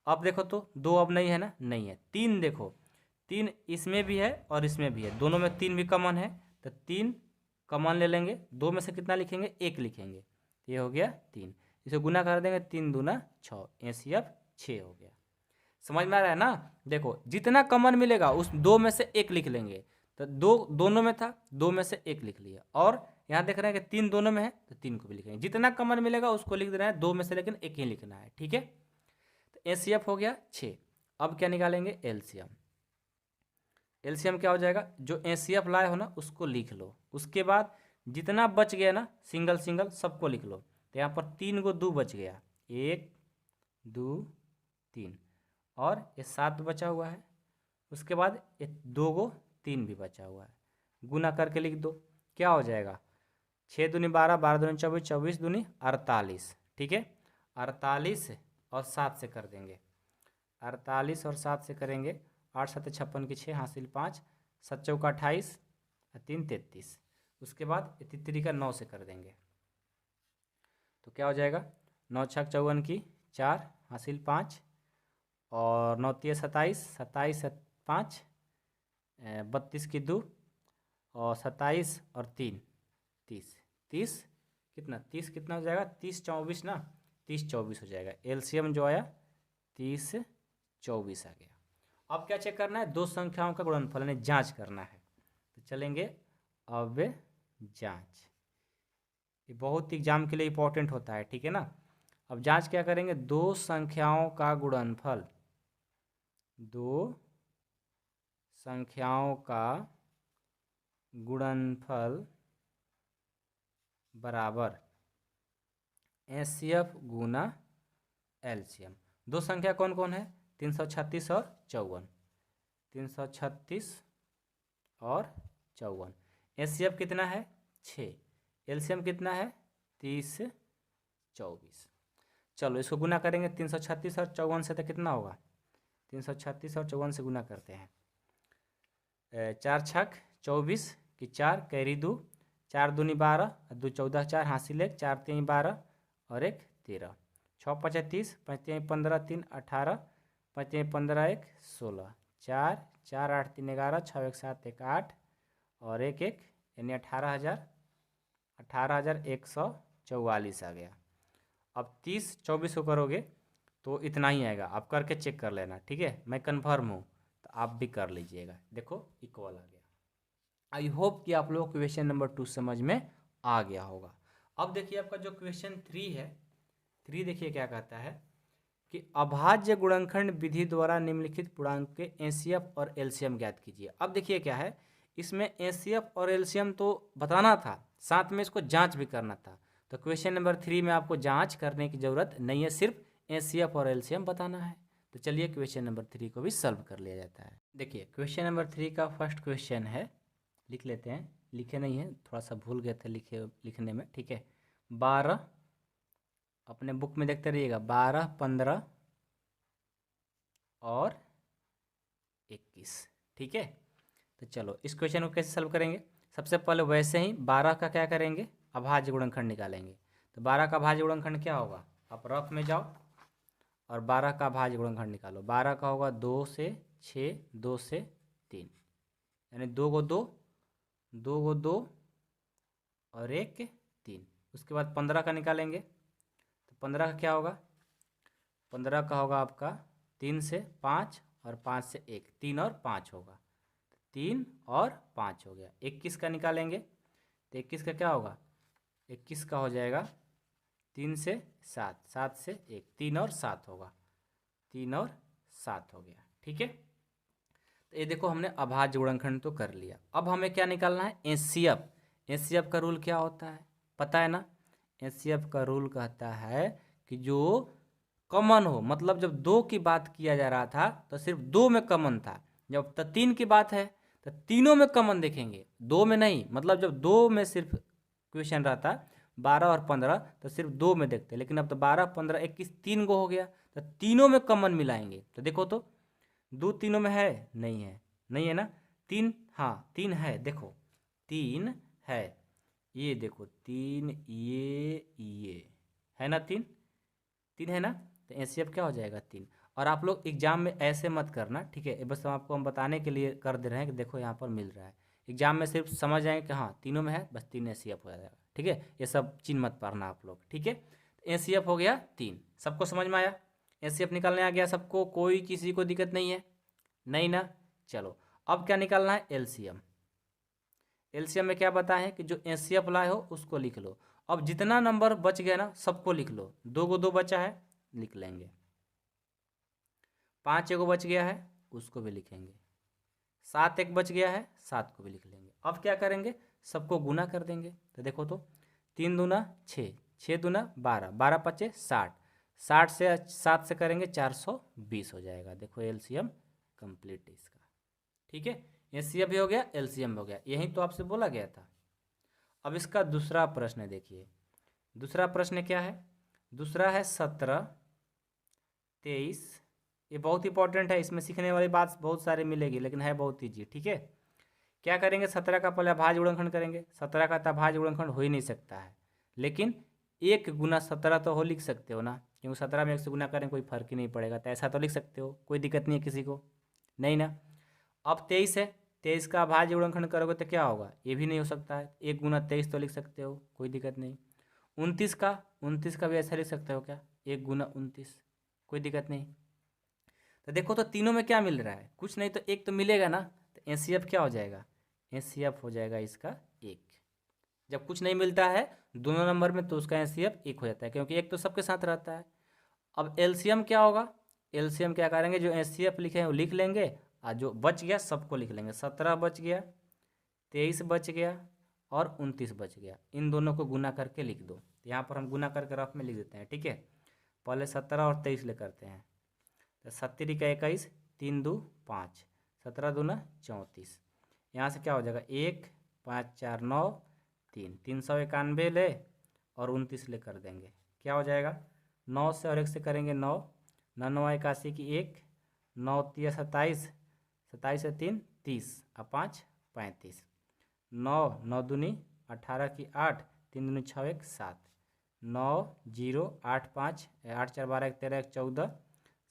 अब देखो तो 2 अब नहीं है ना, नहीं है। 3 देखो 3 इसमें भी है और इसमें भी है, दोनों में 3 भी कॉमन है, तो 3 कॉमन ले लेंगे। 2 में से कितना लिखेंगे? 1 लिखेंगे। ये हो गया 3, इसे गुना कर देंगे 3 दूना 6, एचसीएफ 6 हो गया। समझ में आ रहा है ना? देखो जितना कॉमन मिलेगा उस 2 में से 1 लिख लेंगे। तो 2 दोनों में था, 2 में से 1 लिख लिया। और यहाँ देख रहे हैं कि 3 दोनों में है तो 3 को भी लिखेंगे। जितना कॉमन मिलेगा उसको लिख देना है, 2 में से लेकिन 1 ही लिखना है, ठीक है। तो एचसीएफ हो गया 6। अब क्या निकालेंगे? एलसीएम। एलसीएम क्या हो जाएगा? जो एचसीएफ लाए हो ना उसको लिख लो, उसके बाद जितना बच गया ना सिंगल सिंगल सबको लिख लो। तो यहाँ पर 3 गो 2 बच गया, 1 2 3, और ये 7 बचा हुआ है। उसके बाद ये 2 गो 3 भी बचा हुआ है, गुना करके लिख दो। क्या हो जाएगा? 6 दूनी 12, 12 दूनी 24, 24 दूनी 48, ठीक है। 48 और 7 से कर देंगे 48 और 7 से करेंगे 8 7 56 की 6 हासिल 5 7 चौका 28 और 3 33। उसके बाद 3 का 9 से कर देंगे तो क्या हो जाएगा 9 छक 54 की 4 हासिल 5 और 9 3 27 27 5 32 की 2 और 27 और 3 30 30 कितना 30 कितना हो जाएगा 30 24 ना 30 24 हो जाएगा। एलसीएम जो आया 30 24 आ गया। अब क्या चेक करना है दो संख्याओं का गुणनफल यानी जांच करना है। तो चलेंगे अब जांच, ये बहुत एग्जाम के लिए इंपॉर्टेंट होता है, ठीक है ना। अब जांच क्या करेंगे दो संख्याओं का गुणनफल, दो संख्याओं का गुणनफल बराबर एचसीएफ गुना एलसीएम। दो संख्या कौन कौन है 336 और 54, 336 और 54। एचसीएफ कितना है 6, एलसीएम कितना है 30 24। चलो इसको गुना करेंगे 336 और 54 से तो कितना होगा 336 और 54 से गुना करते हैं 4 छक 24 की 4 कैरी 2 4 दूनी 12 2 14 4 हासिल 1 4 3 12 और 1 13 6 5 30 5 3 15 3 18 5 3 15 1 16 4 4 8 3 11 6 1 7 1 8 और 1 1 यानी 18,144 आ गया। अब 30 24 को करोगे तो इतना ही आएगा, आप करके चेक कर लेना, ठीक है। मैं कन्फर्म हूँ तो आप भी कर लीजिएगा। देखो इक्वल आ गया। आई होप कि आप लोग क्वेश्चन नंबर 2 समझ में आ गया होगा। अब देखिए आपका जो क्वेश्चन 3 है, 3 देखिए क्या कहता है कि अभाज्य गुणनखंड विधि द्वारा निम्नलिखित पूर्णांक के एचसीएफ और एलसीएम ज्ञात कीजिए। अब देखिए क्या है इसमें एचसीएफ और एलसीएम तो बताना था, साथ में इसको जांच भी करना था। तो क्वेश्चन नंबर 3 में आपको जांच करने की ज़रूरत नहीं है, सिर्फ एचसीएफ और एलसीएम बताना है। तो चलिए क्वेश्चन नंबर 3 को भी सॉल्व कर लिया जाता है। देखिए क्वेश्चन नंबर 3 का फर्स्ट क्वेश्चन है, लिख लेते हैं, लिखे नहीं है थोड़ा सा भूल गए थे लिखने में, ठीक है। 12 अपने बुक में देखते रहिएगा 12 15 और 21, ठीक है। तो चलो इस क्वेश्चन को कैसे सॉल्व करेंगे। सबसे पहले वैसे ही 12 का क्या करेंगे अभाज्य गुणनखंड निकालेंगे। तो 12 का अभाज्य गुणनखंड क्या होगा, आप रफ में जाओ और 12 का अभाज्य गुणनखंड निकालो। 12 का होगा 2 से 6 2 से 3 यानी 2 को 2 2 को 2 और 1 3। उसके बाद 15 का निकालेंगे तो 15 का क्या होगा 15 का होगा आपका 3 से 5 और 5 से 1 3 और 5 होगा, 3 और 5 हो गया। 21 का निकालेंगे तो 21 का क्या होगा 21 का हो जाएगा 3 से 7 7 से 1 3 और 7 होगा, 3 और 7 हो गया, ठीक है। तो ये देखो हमने अभाज्य गुणनखंड तो कर लिया। अब हमें क्या निकालना है एचसीएफ। एचसीएफ का रूल क्या होता है पता है ना, एचसीएफ का रूल कहता है कि जो कॉमन हो, मतलब जब 2 की बात किया जा रहा था तो सिर्फ 2 में कॉमन था, जब 3 की बात है तो तीनों में कॉमन देखेंगे, 2 में नहीं। मतलब जब 2 में सिर्फ क्वेश्चन रहता 12 और 15 तो सिर्फ 2 में देखते, लेकिन अब तो 12 15 21 3 को हो गया तो तीनों में कॉमन मिलाएंगे। तो देखो तो 2 तीनों में है नहीं है, नहीं है ना। 3 हाँ 3 है, देखो 3 है, ये देखो 3 ये है ना, 3 3 है ना। तो एचसीएफ क्या हो जाएगा 3। और आप लोग एग्जाम में ऐसे मत करना, ठीक है, बस हम बताने के लिए कर दे रहे हैं कि देखो यहाँ पर मिल रहा है। एग्जाम में सिर्फ समझ जाएंगे कि हाँ तीनों में है, बस 3 एचसीएफ हो जाएगा, ठीक है। ये सब चिन्ह मत पढ़ना आप लोग, ठीक है। तो एचसीएफ हो गया 3, सबको समझ में आया। एचसीएफ निकालने आ गया सबको, कोई किसी को दिक्कत नहीं है, नहीं ना। चलो अब क्या निकालना है एलसीएम। एलसीएम में क्या बताएं कि जो एचसीएफ लाए हो उसको लिख लो। अब जितना नंबर बच गया ना सबको लिख लो। 2 को 2 बचा है लिख लेंगे, 5 एगो बच गया है उसको भी लिखेंगे, 7 एक बच गया है 7 को भी लिख लेंगे। अब क्या करेंगे सबको गुना कर देंगे। तो देखो तो 3 दूना 6 6 दूना 12 12 पचे 60 60 से 7 से करेंगे 420 हो जाएगा। देखो एलसीएम कंप्लीट इसका, ठीक है। एचसीएफ भी हो गया एलसीएम भी हो गया, यही तो आपसे बोला गया था। अब इसका दूसरा प्रश्न देखिए, दूसरा प्रश्न क्या है, दूसरा है 17 23 ये बहुत इंपॉर्टेंट है, इसमें सीखने वाली बात बहुत सारी मिलेगी, लेकिन है बहुत ईजी। ठीक है, क्या करेंगे, 17 का पहले अभाज्य गुणनखंड करेंगे। 17 का तो अभाज्य गुणनखंड हो ही नहीं सकता है, लेकिन 1 गुना 17 तो हो लिख सकते हो ना, क्योंकि 17 में 1 से गुना करें कोई फर्क ही नहीं पड़ेगा, तो ऐसा तो लिख सकते हो, कोई दिक्कत नहीं है किसी को, नहीं ना। अब 23 है, 23 का अभाज्य गुणनखंड करोगे तो क्या होगा, ये भी नहीं हो सकता है, 1 गुना 23 तो लिख सकते हो, कोई दिक्कत नहीं। 29 का भी ऐसा लिख सकते हो क्या, 1 गुना 29, कोई दिक्कत नहीं। तो देखो तो तीनों में क्या मिल रहा है, कुछ नहीं तो एक तो मिलेगा ना, तो एचसीएफ क्या हो जाएगा, एचसीएफ हो जाएगा इसका 1। जब कुछ नहीं मिलता है दोनों नंबर में तो उसका एचसीएफ 1 हो जाता है, क्योंकि 1 तो सबके साथ रहता है। अब एलसीएम क्या होगा, एलसीएम क्या करेंगे, जो एचसीएफ लिखे हैं वो लिख लेंगे, और जो बच गया सबको लिख लेंगे। 17 बच गया, 23 बच गया और 29 बच गया, इन दोनों को गुना करके लिख दो। तो यहाँ पर हम गुना करके रफ में लिख देते हैं। ठीक है, पहले 17 और 23 ले करते हैं, तो 17 का 21, 3 2 5, 17 दूना 34। यहाँ से क्या हो जाएगा, 1 5 4 9 3, 391 ले और 29 ले कर देंगे, क्या हो जाएगा, 9 से और 1 से करेंगे 9, 9 9 81 की 1, 9 3 27, 27 से 3 30 और 5 35, 9 9 दूनी 18 की 8, 3 दूनी 6 1 7, 9 0 8 5 8 4 12 1 13 1 14,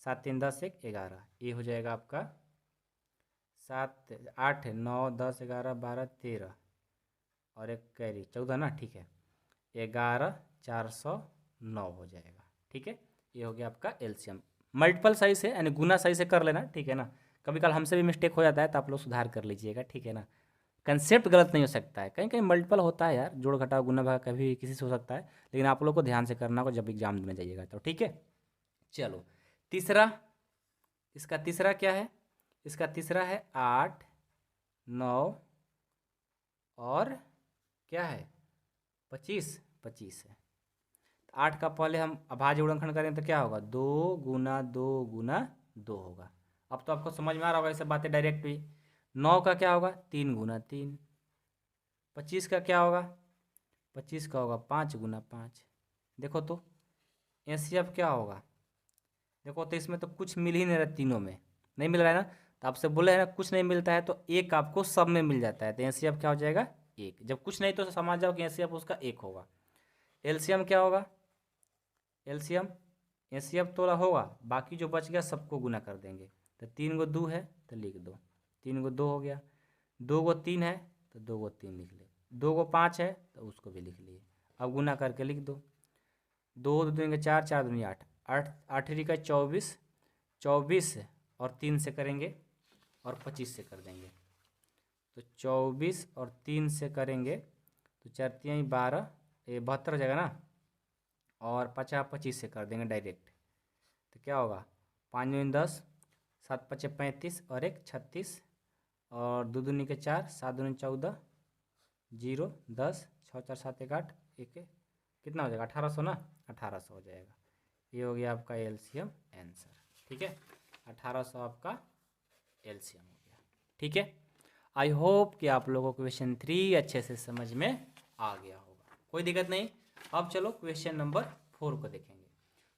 7 3 10 1 11, ये हो जाएगा आपका 7 8 9 10 11 12 13 और एक कैरी 14 ना। ठीक है, 11 409 हो जाएगा। ठीक है, ये हो गया आपका एलसीएम। मल्टीपल सही से यानी गुना सही से कर लेना, ठीक है ना, कभी कल हमसे भी मिस्टेक हो जाता है तो आप लोग सुधार कर लीजिएगा, ठीक है ना। कंसेप्ट गलत नहीं हो सकता है, कहीं कहीं मल्टीपल होता है यार, जोड़ घटाव गुना भाग कभी किसी से हो सकता है, लेकिन आप लोग को ध्यान से करना होगा जब एग्जाम में जाइएगा तो। ठीक है, चलो तीसरा, इसका तीसरा क्या है, इसका तीसरा है 8 9 और क्या है 25, 25 है। 8 का पहले हम अभाज्य गुणनखंड करें तो क्या होगा, 2 गुना 2 गुना 2 होगा। अब तो आपको समझ में आ रहा होगा ये सब बातें डायरेक्ट भी। 9 का क्या होगा, 3 गुना 3। 25 का क्या होगा, 25 का होगा 5 गुना 5। देखो तो एचसीएफ क्या होगा, देखो तो इसमें तो कुछ मिल ही नहीं रहा, तीनों में नहीं मिल रहा है ना, तो आपसे बोले है ना कुछ नहीं मिलता है तो एक आपको सब में मिल जाता है, तो एचसीएफ क्या हो जाएगा 1। जब कुछ नहीं तो समझ जाओ कि एचसीएफ उसका 1 होगा। एलसीएम क्या होगा, एलसीएम एचसीएफ तो होगा, बाकी जो बच गया सबको गुना कर देंगे, तो 3 गो 2 है तो लिख दो, 3 गो 2 हो गया, 2 गो 3 है तो 2 गो 3 लिख ले, 2 गो 5 है तो उसको भी लिख लिए। अब गुना करके लिख दो, 2 दूनी 4, 4 दूनी 8, 8 8 का 24, 24 और 3 से करेंगे और 25 से कर देंगे, तो 24 और 3 से करेंगे तो 4 3 12, ये 72 हो जाएगा ना, और 50 25 से कर देंगे डायरेक्ट, तो क्या होगा 5 दूनी 10, 7 5 35 और 1 36 और 2 दूनी के 4, 7 दूनी 14, 0 10 6 4 7 1 8 1 कितना हो जाएगा 1800 ना, 1800 हो जाएगा। ये हो गया आपका एलसीएम आंसर। ठीक है, 1800 आपका एलसीएम हो गया। ठीक है, आई होप कि आप लोगों को क्वेश्चन 3 अच्छे से समझ में आ गया होगा, कोई दिक्कत नहीं। अब चलो क्वेश्चन नंबर 4 को देखेंगे।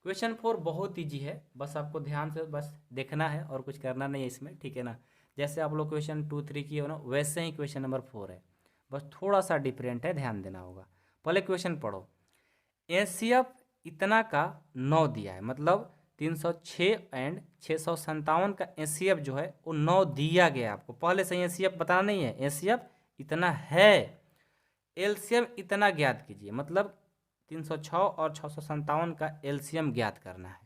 क्वेश्चन 4 बहुत ईजी है, बस आपको ध्यान से बस देखना है और कुछ करना नहीं है इसमें, ठीक है ना। जैसे आप लोग क्वेश्चन 2 3 किए हो ना, वैसे ही क्वेश्चन नंबर 4 है, बस थोड़ा सा डिफरेंट है, ध्यान देना होगा। पहले क्वेश्चन पढ़ो, एचसीएफ इतना का 9 दिया है, मतलब 306 एंड 657 का एचसीएफ जो है वो 9 दिया गया है आपको, पहले से एचसीएफ बताना नहीं है, एचसीएफ इतना है, एलसीएम इतना ज्ञात कीजिए, मतलब 306 और 657 का एलसीएम ज्ञात करना है।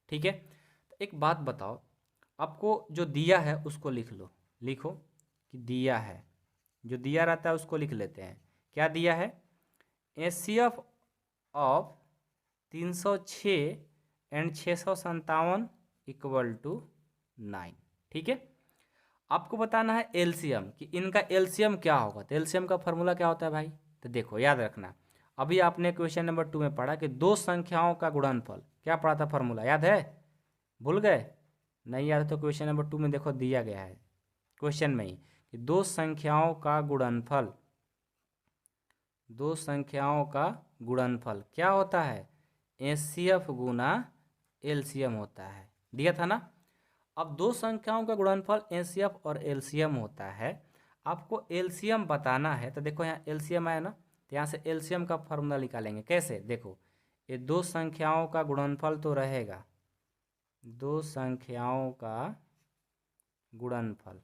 ठीक है, तो एक बात बताओ, आपको जो दिया है उसको लिख लो, लिखो कि दिया है, जो दिया रहता है उसको लिख लेते हैं। क्या दिया है, HCF of 306 and 657 equal to 9। ठीक है, आपको बताना है एलसीएम कि इनका एलसीएम क्या होगा, तो एलसीएम का फॉर्मूला क्या होता है भाई, तो देखो याद रखना, अभी आपने क्वेश्चन नंबर 2 में पढ़ा कि दो संख्याओं का गुणनफल, क्या पढ़ा था फॉर्मूला, याद है, भूल गए, नहीं याद है तो क्वेश्चन नंबर 2 में देखो दिया गया है क्वेश्चन में ही कि दो संख्याओं का गुणनफल, दो संख्याओं का गुणनफल क्या होता है, एचसीएफ गुना एलसीएम होता है, दिया था ना। अब दो संख्याओं का गुणनफल एचसीएफ और एलसीएम होता है। आपको एलसीएम बताना है तो देखो यहाँ एलसीएम आया ना, तो यहाँ से एलसीएम का फॉर्मूला निकालेंगे। कैसे? देखो ये दो संख्याओं का गुणनफल तो रहेगा, दो संख्याओं का गुणनफल,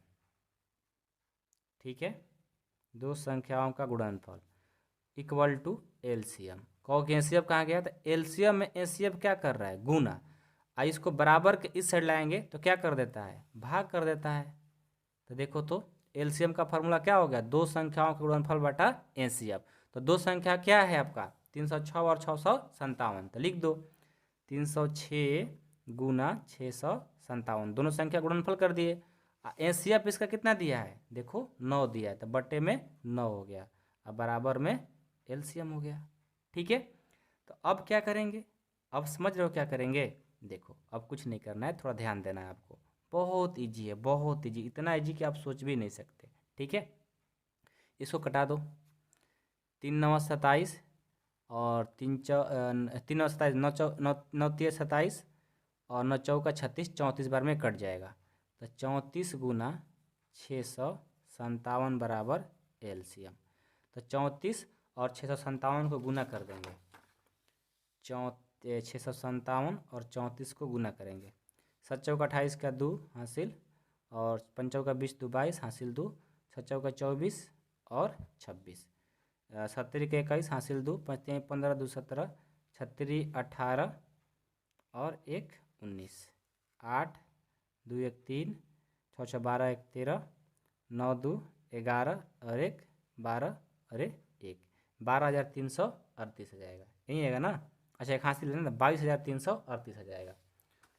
ठीक है, दो संख्याओं का गुणनफल इक्वल टू एलसीएम। कहो कि एचसीएफ कहाँ गया? तो एलसीएम में एचसीएफ क्या कर रहा है? गुना। इसको बराबर के इस साइड लाएंगे तो क्या कर देता है? भाग कर देता है। तो देखो तो एलसीएम का फॉर्मूला क्या हो गया? दो संख्याओं का गुणनफल बटा एचसीएफ। तो दो संख्या क्या है आपका? 306 और 657। तो लिख दो 306 गुना 657, दोनों संख्या गुणनफल कर दिए। एचसीएफ इसका कितना दिया है? देखो 9 दिया है, तो बट्टे में 9 हो गया, अब बराबर में एलसीएम हो गया। ठीक है, तो अब क्या करेंगे? अब समझ रहे हो क्या करेंगे? देखो अब कुछ नहीं करना है, थोड़ा ध्यान देना है आपको। बहुत इजी है, बहुत इजी, इतना इजी कि आप सोच भी नहीं सकते। ठीक है, इसको कटा दो। 3 9 27 और 3 9 27, 9 3 27 और 9 चौका 36, 34 बार में कट जाएगा। तो 34 गुना 657 बराबर एलसीएम। तो 34 और 657 को गुना कर देंगे। 657 और 34 को गुना करेंगे। 7 चौका 28 का 2 हासिल, और 5 चौका 20 2 22 हासिल 2, 6 चौका 24 और 26, 7 के 21 हासिल 2, 5 3 15 2 17, 36 18 और 1 19, 8 2 1 3, 6 6 12 1 13, 9 2 11 और 1 12 और 1 12,338 हो जाएगा। यही आएगा ना? अच्छा एक हासिल लेना, 22,338 हो जाएगा।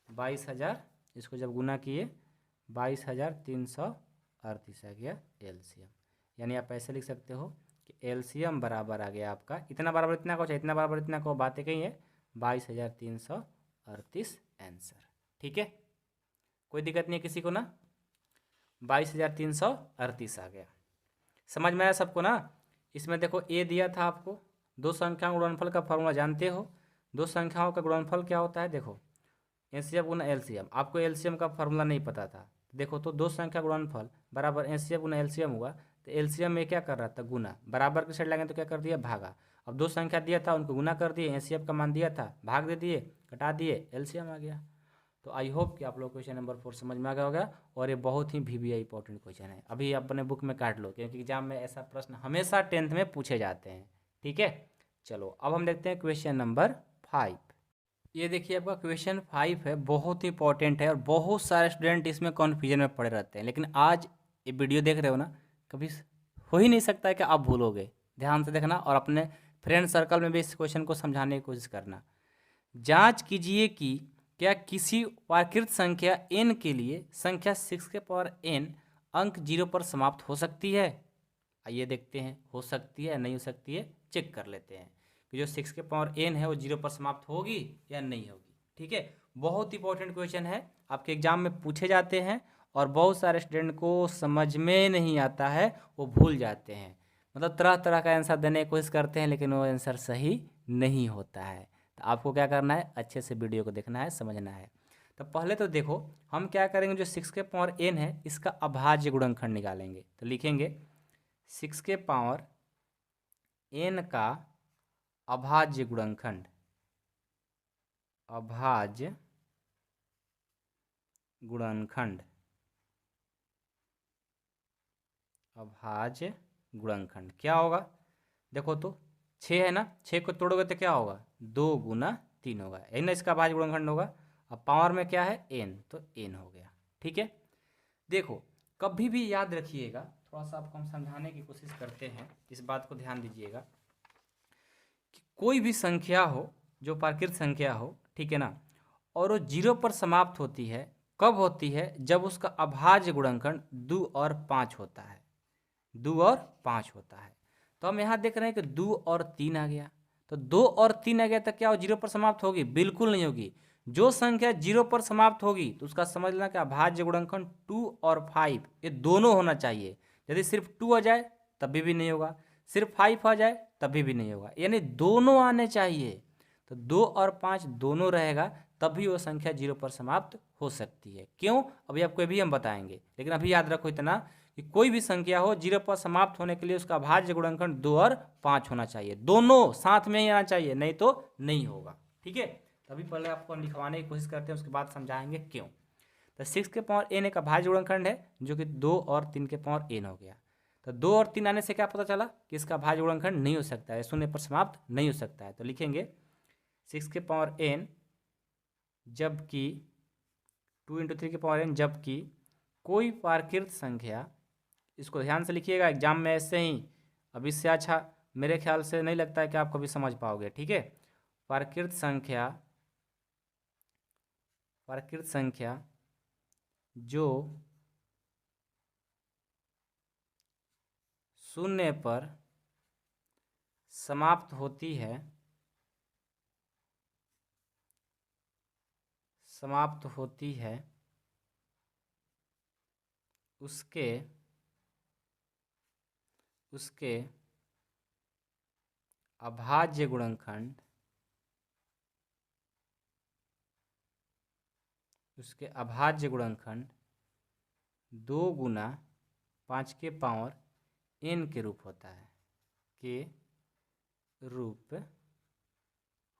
22,000, इसको जब गुना किए 22,338 आ गया एलसीएम। यानी आप ऐसे लिख सकते हो कि एलसीएम बराबर आ गया आपका, इतना बराबर इतना को, चाहे इतना बराबर इतना को, बातें कही है, 22,338 आंसर। ठीक है, कोई दिक्कत नहीं है किसी को ना? 22,338 आ गया। समझ में आया सबको ना? इसमें देखो ए दिया था आपको, दो संख्याओं का गुणनफल का फॉर्मूला जानते हो। दो संख्याओं का गुणनफल क्या होता है? देखो एचसीएफ गुना एलसीएम। आपको एलसीएम का फॉर्मूला नहीं पता था, देखो तो दो संख्या गुणनफल बराबर एचसीएफ गुना एलसीएम हुआ। तो एलसीएम में क्या कर रहा था? गुना। बराबर के साइड लाएंगे तो क्या कर दिया? भागा। अब दो संख्या दिया था उनको गुना कर दिए, एचसीएफ का मान दिया था, भाग दे दिए, कटा दिए, एलसीएम आ गया। तो आई होप कि आप लोग क्वेश्चन नंबर 4 समझ में आ गया होगा। और ये बहुत ही वीवीआई इंपॉर्टेंट क्वेश्चन है, अभी अपने बुक में काट लो, क्योंकि एग्जाम में ऐसा प्रश्न हमेशा 10th में पूछे जाते हैं। ठीक है, चलो अब हम देखते हैं क्वेश्चन नंबर 5। ये देखिए आपका क्वेश्चन 5 है, बहुत ही इंपॉर्टेंट है और बहुत सारे स्टूडेंट इसमें कन्फ्यूजन में पड़े रहते हैं। लेकिन आज ये वीडियो देख रहे हो ना, कभी हो ही नहीं सकता है कि आप भूलोगे। ध्यान से देखना और अपने फ्रेंड सर्कल में भी इस क्वेश्चन को समझाने की कोशिश करना। जांच कीजिए कि क्या किसी प्राकृत संख्या n के लिए संख्या 6 के पावर n अंक 0 पर समाप्त हो सकती है? आइए देखते हैं, हो सकती है या नहीं हो सकती है, चेक कर लेते हैं कि जो 6 के पावर n है वो 0 पर समाप्त होगी या नहीं होगी। ठीक है, बहुत इंपॉर्टेंट क्वेश्चन है, आपके एग्जाम में पूछे जाते हैं और बहुत सारे स्टूडेंट को समझ में नहीं आता है, वो भूल जाते हैं। मतलब तरह तरह का आंसर देने की कोशिश करते हैं लेकिन वो आंसर सही नहीं होता है। तो आपको क्या करना है? अच्छे से वीडियो को देखना है, समझना है। तो पहले तो देखो हम क्या करेंगे, जो 6 के पावर n है इसका अभाज्य गुणनखंड निकालेंगे। तो लिखेंगे 6 के पावर n का अभाज्य गुणनखंड, अभाज्य गुणनखंड, अभाज्य गुणनखंड क्या होगा? देखो तो 6 है ना, 6 को तोड़ोगे तो क्या होगा? 2 गुना 3 होगा, यही ना इसका अभाज्य गुणनखंड होगा। अब पावर में क्या है? n, तो n हो गया। ठीक है, देखो कभी भी याद रखिएगा, थोड़ा सा आपको हम समझाने की कोशिश करते हैं, इस बात को ध्यान दीजिएगा कि कोई भी संख्या हो जो प्राकृत संख्या हो, ठीक है ना, और वो 0 पर समाप्त होती है, कब होती है? जब उसका अभाज्य गुणनखंड 2 और 5 होता है, 2 और 5 होता है। तो हम यहाँ देख रहे हैं कि 2 और 3 आ गया, तो 2 और 3 आ गया तो क्या वो 0 पर समाप्त होगी? बिल्कुल नहीं होगी। जो संख्या 0 पर समाप्त होगी तो उसका समझ लेना कि अभाज्य गुणनखंड 2 और 5 ये दोनों होना चाहिए। यदि सिर्फ 2 आ जाए तभी भी नहीं होगा, सिर्फ 5 आ जाए तभी भी नहीं होगा, यानी दोनों आने चाहिए। तो 2 और 5 दोनों रहेगा तभी वो संख्या 0 पर समाप्त हो सकती है। क्यों, अभी आपको ये भी हम बताएंगे, लेकिन अभी याद रखो इतना कि कोई भी संख्या हो 0 पर समाप्त होने के लिए उसका भाज्य गुणनखंड 2 और 5 होना चाहिए, दोनों साथ में ही आना चाहिए, नहीं तो नहीं होगा। ठीक है, तभी पहले आपको हम लिखवाने की कोशिश करते हैं, उसके बाद समझाएंगे क्यों। तो 6 के पावर n एक अभाज्य गुणनखंड है, जो कि 2 और 3 के पावर n हो गया। तो 2 और 3 आने से क्या पता चला कि इसका भाज्य गुणनखंड नहीं हो सकता है, शून्य पर समाप्त नहीं हो सकता है। तो लिखेंगे 6 के पावर n जबकि 2 × 3 के पावर n जबकि कोई प्राकृत संख्या, इसको ध्यान से लिखिएगा, एग्जाम में ऐसे ही अब इससे अच्छा मेरे ख्याल से नहीं लगता है कि आप कभी समझ पाओगे। ठीक है, प्राकृत संख्या जो शून्य पर समाप्त होती है, उसके अभाज्य गुणनखंड, उसके अभाज्य गुणनखंड 2 गुना 5 के पावर n के रूप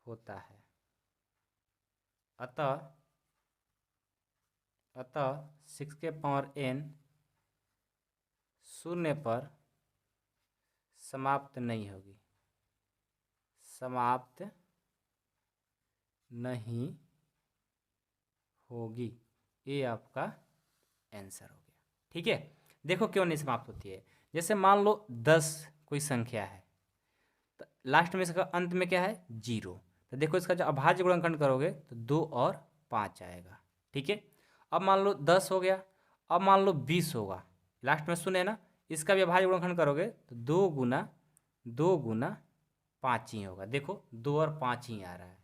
होता है, अतः 6 के पावर n शून्य पर समाप्त नहीं होगी, ये आपका आंसर हो गया। ठीक है, देखो क्यों नहीं समाप्त होती है। जैसे मान लो 10 कोई संख्या है, तो लास्ट में इसका अंत में क्या है, 0। तो देखो इसका जो अभाज्य गुणनखंड करोगे तो 2 और 5 आएगा। ठीक है, अब मान लो 10 हो गया, अब मान लो 20 होगा, लास्ट में शून्य है ना, इसका भी अभाज्य गुणनखंड करोगे तो 2 गुना 5 ही होगा। देखो 2 और 5 ही आ रहा है।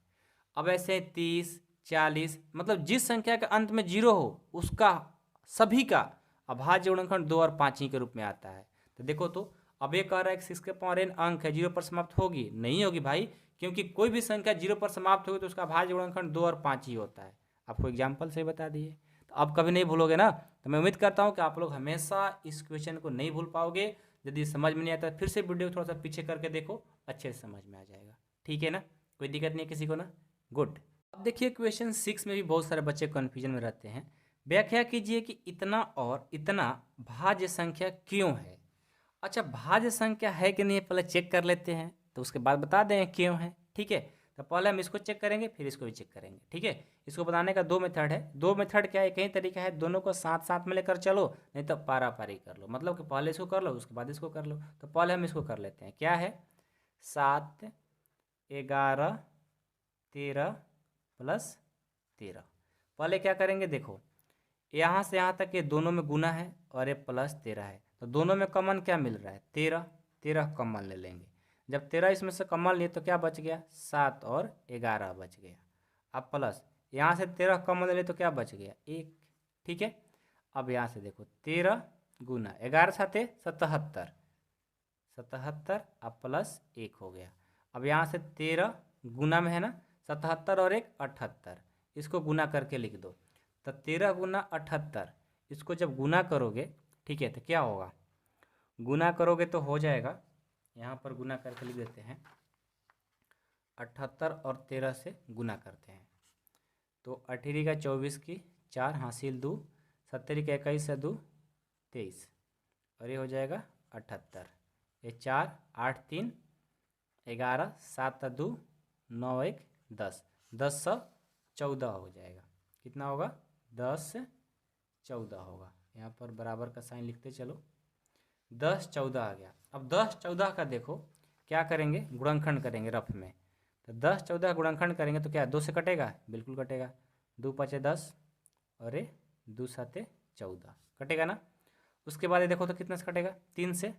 अब ऐसे 30, 40, मतलब जिस संख्या के अंत में 0 हो उसका सभी का अभाज्य गुणनखंड 2 और 5 ही के रूप में आता है। तो देखो, तो अब ये कह रहा है कि 6 के पावर n अंक है, 0 पर समाप्त होगी, नहीं होगी भाई, क्योंकि कोई भी संख्या 0 पर समाप्त होगी तो उसका भाज्य गुणनखंड 2 और 5 ही होता है। आपको एग्जाम्पल से ही बता दिए, तो अब कभी नहीं भूलोगे ना। तो मैं उम्मीद करता हूँ कि आप लोग हमेशा इस क्वेश्चन को नहीं भूल पाओगे। यदि समझ में नहीं आता फिर से वीडियो थोड़ा सा पीछे करके देखो, अच्छे से समझ में आ जाएगा। ठीक है ना, कोई दिक्कत नहीं है किसी को ना, गुड। अब देखिए क्वेश्चन 6 में भी बहुत सारे बच्चे कन्फ्यूजन में रहते हैं। व्याख्या कीजिए कि इतना और इतना भाज्य संख्या क्यों है। अच्छा, भाज्य संख्या है कि नहीं पहले चेक कर लेते हैं, तो उसके बाद बता दें क्यों है। ठीक है, तो पहले हम इसको चेक करेंगे, फिर इसको भी चेक करेंगे। ठीक है, इसको बताने का 2 मेथड है। 2 मेथड क्या है, कई तरीका है, दोनों को साथ साथ में लेकर चलो, नहीं तो पारा पारी कर लो, मतलब कि पहले इसको कर लो उसके बाद इसको कर लो। तो पहले हम इसको कर लेते हैं, क्या है, 7, 11, 13 प्लस 13। पहले क्या करेंगे, देखो यहाँ से यहाँ तक ये दोनों में गुना है और ये प्लस 13 है, तो दोनों में कॉमन क्या मिल रहा है, 13। 13 कॉमन ले लेंगे। जब 13 इसमें से कॉमन लिए तो क्या बच गया, 7 और 11 बच गया। अब प्लस यहाँ से 13 कॉमन ले तो क्या बच गया, 1। ठीक है, अब यहाँ से देखो 13 गुना 11 साथे 77, 77 अब प्लस 1 हो गया। अब यहाँ से 13 गुना में है ना, 77 और 1 78, इसको गुना करके लिख दो। तो 13 गुना 78, इसको जब गुना करोगे, ठीक है, तो क्या होगा, गुना करोगे तो हो जाएगा, यहाँ पर गुना करके लिख देते हैं, 78 और 13 से गुना करते हैं तो 18 का 24 की 4 हासिल 2, 70 का 21 से 2 23, और ये हो जाएगा 78। ये 4 8 3 11 7 2 9 1 10, 10 14 हो जाएगा। कितना होगा, 10 14 होगा। यहाँ पर बराबर का साइन लिखते चलो, 10 14 आ गया। अब 10 14 का देखो क्या करेंगे, गुणनखंड करेंगे रफ में। तो 10 14 गुणनखंड करेंगे तो क्या 2 से कटेगा, बिल्कुल कटेगा। 2 5 10 और 2 7 14 कटेगा ना। उसके बाद ये देखो तो कितना से कटेगा, 3 से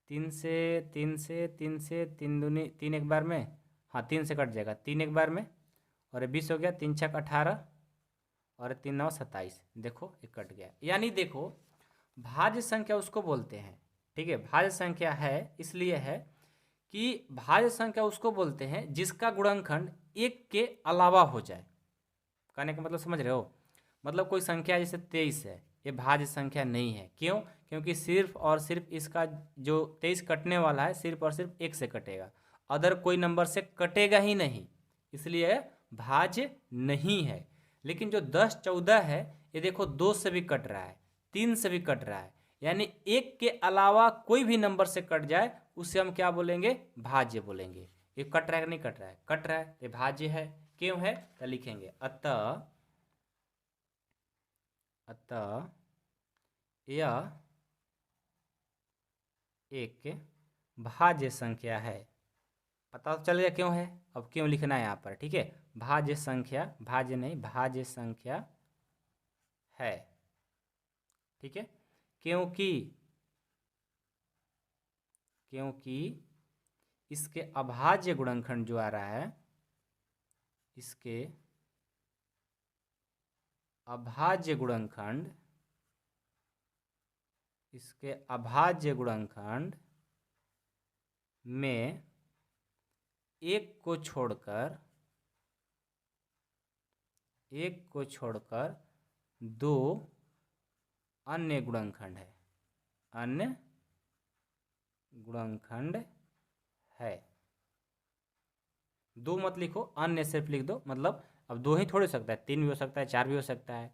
3 से 3 से 3 से 3 दूनी 3 एक बार में, हाँ 3 से कट जाएगा, 3 एक बार में, और 20 हो गया, 3 6 18 और 3 9 27। देखो ये कट गया। यानी देखो भाज्य संख्या उसको बोलते हैं, ठीक है, भाज्य संख्या है इसलिए है कि भाज्य संख्या उसको बोलते हैं जिसका गुणनखंड 1 के अलावा हो जाए। कहने का मतलब समझ रहे हो? मतलब कोई संख्या जैसे 23 है, ये भाज्य संख्या नहीं है। क्यों? क्योंकि सिर्फ और सिर्फ इसका जो 23 कटने वाला है सिर्फ और सिर्फ 1 से कटेगा, अदर कोई नंबर से कटेगा ही नहीं, इसलिए भाज्य नहीं है। लेकिन जो 10 14 है, ये देखो 2 से भी कट रहा है, 3 से भी कट रहा है, यानी 1 के अलावा कोई भी नंबर से कट जाए उससे हम क्या बोलेंगे? भाज्य बोलेंगे। ये कट रहा है कि नहीं कट रहा है? कट रहा है, ये भाज्य है। क्यों है? तो लिखेंगे अतः यह एक भाज्य संख्या है। पता तो चल गया क्यों है, अब क्यों लिखना है यहाँ पर, ठीक है? भाज्य संख्या, भाज्य नहीं, भाज्य संख्या है, ठीक है? क्योंकि इसके अभाज्य गुणनखंड जो आ रहा है, इसके अभाज्य गुणनखंड, इसके अभाज्य गुणनखंड में एक को छोड़कर दो अन्य गुणनखंड है, अन्य गुणनखंड है। दो मत लिखो, अन्य सिर्फ लिख दो, मतलब अब दो ही थोड़े हो सकता है, 3 भी हो सकता है, 4 भी हो सकता है।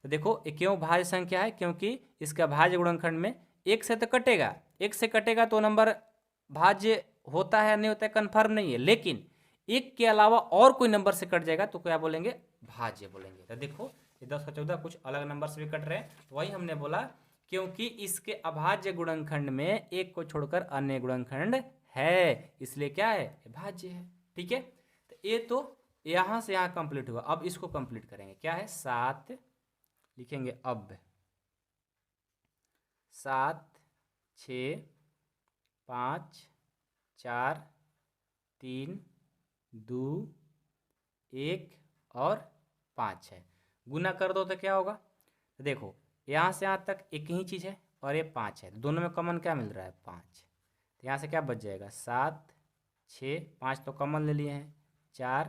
तो देखो ये क्यों भाज्य संख्या है? क्योंकि इसका भाज्य गुणनखंड में 1 से तो कटेगा, 1 से कटेगा तो नंबर भाज्य होता है नहीं होता है कन्फर्म नहीं है, लेकिन 1 के अलावा और कोई नंबर से कट जाएगा तो क्या बोलेंगे? भाज्य बोलेंगे। तो देखो ये 10 और 14 कुछ अलग नंबर से भी कट रहे हैं, वही हमने बोला क्योंकि इसके अभाज्य गुणनखंड में 1 को छोड़कर अन्य गुणनखंड है, इसलिए क्या है? भाज्य है, ठीक है? तो ये तो यहाँ से यहाँ कंप्लीट हुआ, अब इसको कंप्लीट करेंगे। क्या है? 7 लिखेंगे, अब 7 6 5 4 3 2 1 और 5 है। गुना कर दो तो क्या होगा? तो देखो यहाँ से यहाँ तक एक ही चीज़ है और ये 5 है, तो दोनों में कॉमन क्या मिल रहा है? 5। तो यहाँ से क्या बच जाएगा? 7 6 5 तो कॉमन ले लिए हैं, 4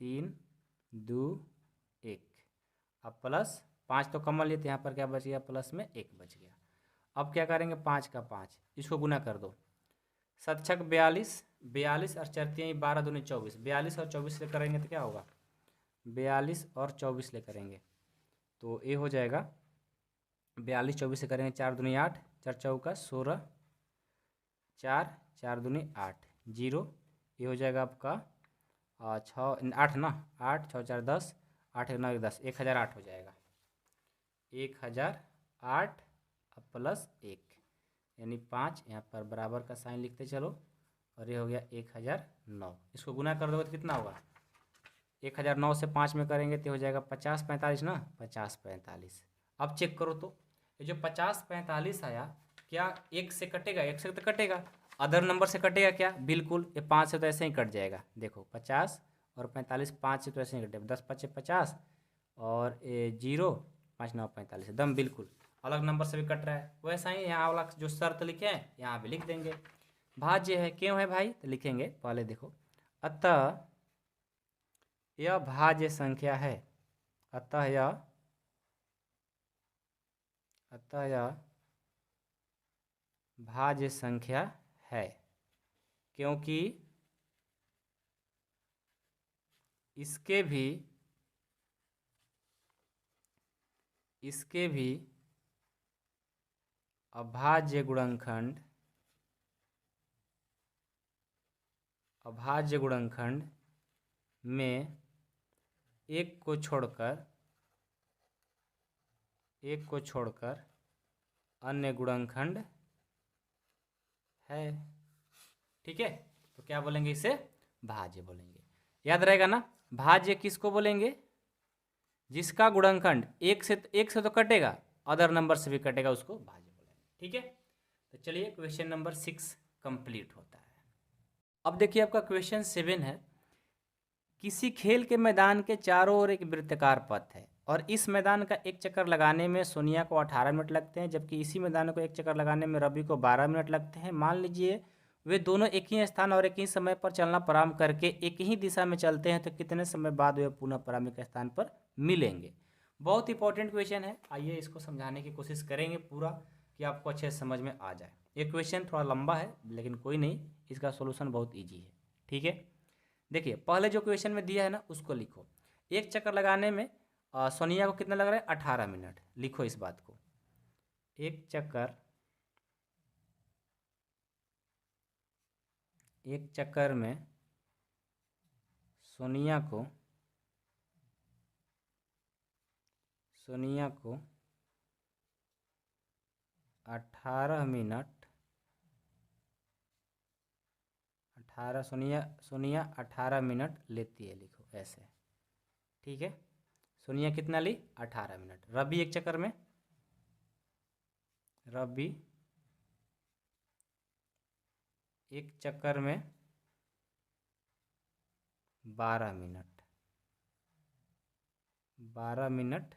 3 2 1, अब प्लस 5 तो कॉमन लिए, तो यहाँ पर क्या बच गया? प्लस में 1 बच गया। अब क्या करेंगे? 5 का 5, इसको गुना कर दो। 7 छक 42, 42 और 4 3 12 दूनी 24, 42 और 24 से करेंगे तो क्या होगा? 42 और 24 ले करेंगे तो ये हो जाएगा 42 24 से करेंगे, 4 दूनी 8, 4 चौका 16, 4 4 दूनी 8, 0, ये हो जाएगा आपका 6 8 ना, 8 6 4 10, 8 1 9 1 10, 1008 हो जाएगा, 1008 प्लस 1 यानी 5, यहाँ पर बराबर का साइन लिखते चलो, और ये हो गया 1009। इसको गुना कर दोगे तो कितना होगा? 1009 से 5 में करेंगे तो हो जाएगा 50 45 ना, 50 45। अब चेक करो तो ये जो 50 45 आया, क्या 1 से कटेगा? 1 से तो कटेगा, अदर नंबर से कटेगा क्या? बिल्कुल, ये 5 से तो ऐसे ही कट जाएगा। देखो 50 और 45, 5 से तो ऐसे ही कटेगा, 10 5 50 और 0 5 9 45, एकदम बिल्कुल अलग नंबर से भी कट रहा है। वैसा ही यहाँ वाला जो शर्त लिखे हैं यहाँ भी लिख देंगे। भाज्य है, क्यों है भाई? तो लिखेंगे पहले, देखो अतः यह भाज्य संख्या है, अतः यह भाज्य संख्या है, क्योंकि इसके भी अभाज्य गुणनखंड में एक को छोड़कर अन्य गुणनखंड है, ठीक है? तो क्या बोलेंगे? इसे भाज्य बोलेंगे। याद रहेगा ना, भाज्य किसको बोलेंगे? जिसका गुणनखंड एक से तो कटेगा, अदर नंबर से भी कटेगा, उसको भाज्य बोलेंगे, ठीक है? तो चलिए क्वेश्चन नंबर 6 कंप्लीट होता है। अब देखिए आपका क्वेश्चन 7 है, किसी खेल के मैदान के चारों ओर एक वृत्ताकार पथ है और इस मैदान का एक चक्कर लगाने में सोनिया को 18 मिनट लगते हैं, जबकि इसी मैदान को एक चक्कर लगाने में रवि को 12 मिनट लगते हैं। मान लीजिए वे दोनों एक ही स्थान और एक ही समय पर चलना प्रारंभ करके एक ही दिशा में चलते हैं तो कितने समय बाद वे पुनः प्रारंभिक स्थान पर मिलेंगे। बहुत इंपॉर्टेंट क्वेश्चन है, आइए इसको समझाने की कोशिश करेंगे पूरा कि आपको अच्छे से समझ में आ जाए। ये क्वेश्चन थोड़ा लंबा है लेकिन कोई नहीं, इसका सोल्यूशन बहुत ईजी है। ठीक है, देखिए पहले जो क्वेश्चन में दिया है ना उसको लिखो। एक चक्कर लगाने में सोनिया को कितना लग रहा है? 18 मिनट। लिखो इस बात को, एक चक्कर में सोनिया को 18 मिनट 18 मिनट लेती है। लिखो ऐसे, ठीक है। सोनिया कितना ली? 18 मिनट। रवि एक चक्कर में 12 मिनट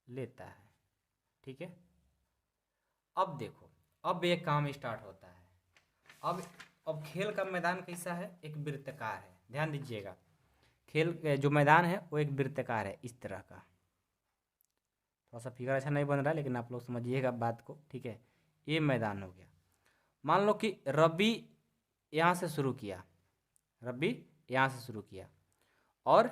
लेता है। ठीक है, अब देखो, अब ये काम स्टार्ट होता है। अब खेल का मैदान कैसा है? एक वृत्ताकार है। ध्यान दीजिएगा, खेल जो मैदान है वो एक वृत्ताकार है इस तरह का। थोड़ा सा फिगर अच्छा नहीं बन रहा है लेकिन आप लोग समझिएगा बात को। ठीक है, ये मैदान हो गया। मान लो कि रवि यहाँ से शुरू किया, और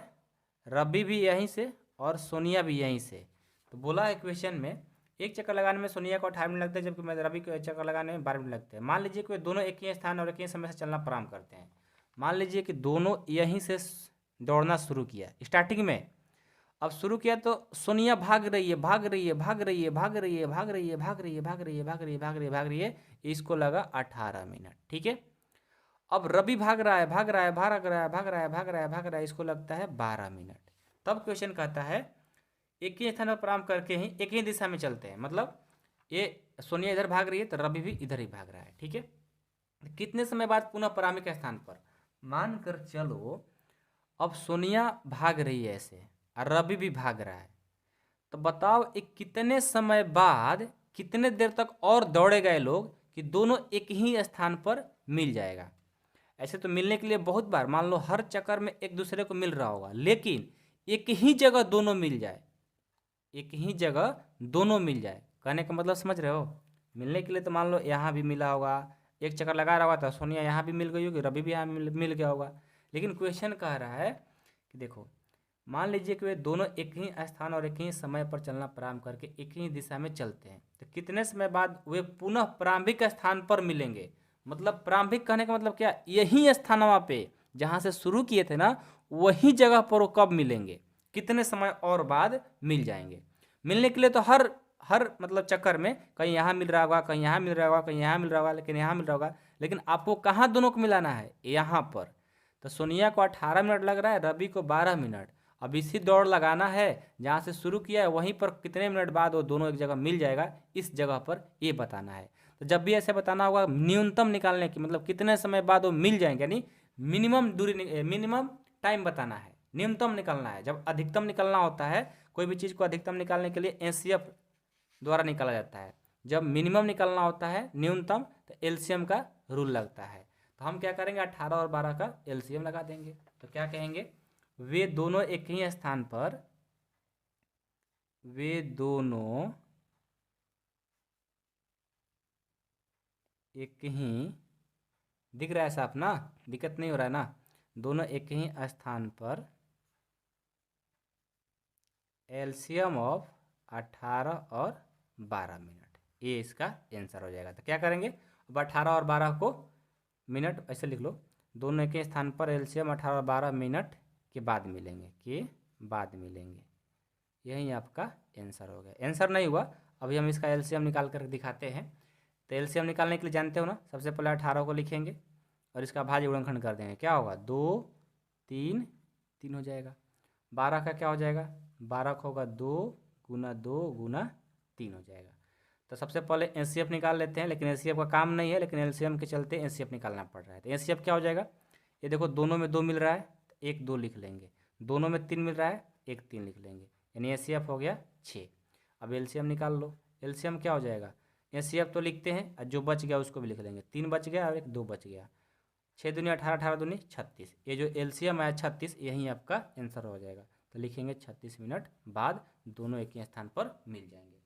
रवि भी यहीं से और सोनिया भी यहीं से। तो बोला है क्वेश्चन में एक चक्कर लगाने में सोनिया को 18 मिनट लगते हैं जबकि रवि को एक चक्कर लगाने में 12 मिनट लगते हैं। मान लीजिए कि वे दोनों एक ही स्थान और एक ही समय से चलना प्रारंभ करते हैं। मान लीजिए कि दोनों यहीं से दौड़ना शुरू किया स्टार्टिंग में। अब शुरू किया तो सोनिया भाग रही है, इसको लगा 18 मिनट। ठीक है, अब रवि भाग रहा है, इसको लगता है 12 मिनट। तब क्वेश्चन कहता है एक ही स्थान पर प्रारंभ करके ही एक ही दिशा में चलते हैं, मतलब ये सोनिया इधर भाग रही है तो रवि भी इधर ही भाग रहा है। ठीक है, कितने समय बाद पुनः प्रारंभिक स्थान पर? मान कर चलो अब सोनिया भाग रही है ऐसे और रवि भी भाग रहा है, तो बताओ एक कितने समय बाद, कितने देर तक और दौड़ेगा ये लोग कि दोनों एक ही स्थान पर मिल जाएगा। ऐसे तो मिलने के लिए बहुत बार, मान लो हर चक्कर में एक दूसरे को मिल रहा होगा, लेकिन एक ही जगह दोनों मिल जाए, कहने का मतलब समझ रहे हो? मिलने के लिए तो मान लो यहाँ भी मिला होगा, एक चक्कर लगा रहा होगा तो सोनिया यहाँ भी मिल गई होगी, रवि भी यहाँ मिल गया होगा। लेकिन क्वेश्चन कह रहा है कि देखो मान लीजिए कि वे दोनों एक ही स्थान और एक ही समय पर चलना प्रारंभ करके एक ही दिशा में चलते हैं, तो कितने समय बाद वे पुनः प्रारंभिक स्थान पर मिलेंगे। मतलब प्रारंभिक कहने का मतलब क्या? यही स्थान वहाँ पे जहाँ से शुरू किए थे ना, वही जगह पर वो कब मिलेंगे, कितने समय और बाद मिल जाएंगे। मिलने के लिए तो हर मतलब चक्कर में कहीं यहाँ मिल रहा होगा, कहीं यहाँ मिल रहा होगा, कहीं यहाँ मिल रहा होगा, लेकिन यहाँ मिल रहा होगा। लेकिन आपको कहाँ दोनों को मिलाना है? यहाँ पर। तो सोनिया को 18 मिनट लग रहा है, रवि को 12 मिनट। अब इसी दौड़ लगाना है जहाँ से शुरू किया है वहीं पर कितने मिनट बाद वो दोनों एक जगह मिल जाएगा, इस जगह पर ये बताना है। तो जब भी ऐसे बताना होगा न्यूनतम निकालने की, मतलब कितने समय बाद वो मिल जाएंगे, यानी मिनिमम दूरी, मिनिमम टाइम बताना है, न्यूनतम निकालना है। जब अधिकतम निकालना होता है, कोई भी चीज़ को अधिकतम निकालने के लिए एनसीएफ द्वारा निकाला जाता है। जब मिनिमम निकालना होता है, न्यूनतम, तो एलसीएम का रूल लगता है। तो हम क्या करेंगे, 18 और 12 का एलसीएम लगा देंगे। तो क्या कहेंगे, वे दोनों एक ही स्थान पर, दिख रहा है साफ ना, दिक्कत नहीं हो रहा है ना? दोनों एक ही स्थान पर एलसीएम ऑफ 18 और 12 मिनट, ये इसका आंसर हो जाएगा। तो क्या करेंगे, अब 18 और 12 को मिनट ऐसे लिख लो, दोनों एक ही स्थान पर एलसीएम 18 और 12 मिनट के बाद मिलेंगे, यही आपका आंसर हो गया। आंसर नहीं हुआ, अभी हम इसका एलसीएम निकाल कर दिखाते हैं। तो एलसीएम निकालने के लिए जानते हो ना, सबसे पहले 18 को लिखेंगे और इसका भाज्य गुणनखंड कर देंगे। क्या होगा, 2 3 3 हो जाएगा। 12 का क्या हो जाएगा, 12 का होगा 2 गुना 3 हो जाएगा। तो सबसे पहले एनसीएफ निकाल लेते हैं, लेकिन एनसीएफ का काम नहीं है, लेकिन एलसीएम के चलते एनसीएफ निकालना पड़ रहा है। तो एनसीएफ क्या हो जाएगा, ये देखो दोनों में 2 मिल रहा है तो 1 2 लिख लेंगे, दोनों में 3 मिल रहा है 1 3 लिख लेंगे, यानी एनसीएफ हो गया 6। अब एलसीएम निकाल लो, एलसीएम क्या हो जाएगा, एचसीएफ तो लिखते हैं, और जो बच गया उसको भी लिख लेंगे। 3 बच गया और एक 2 बच गया। 6 दूनी 18, 18 दूनी 36। ये जो एलसीएम आया 36, यही आपका आंसर हो जाएगा। तो लिखेंगे 36 मिनट बाद दोनों एक ही स्थान पर मिल जाएंगे।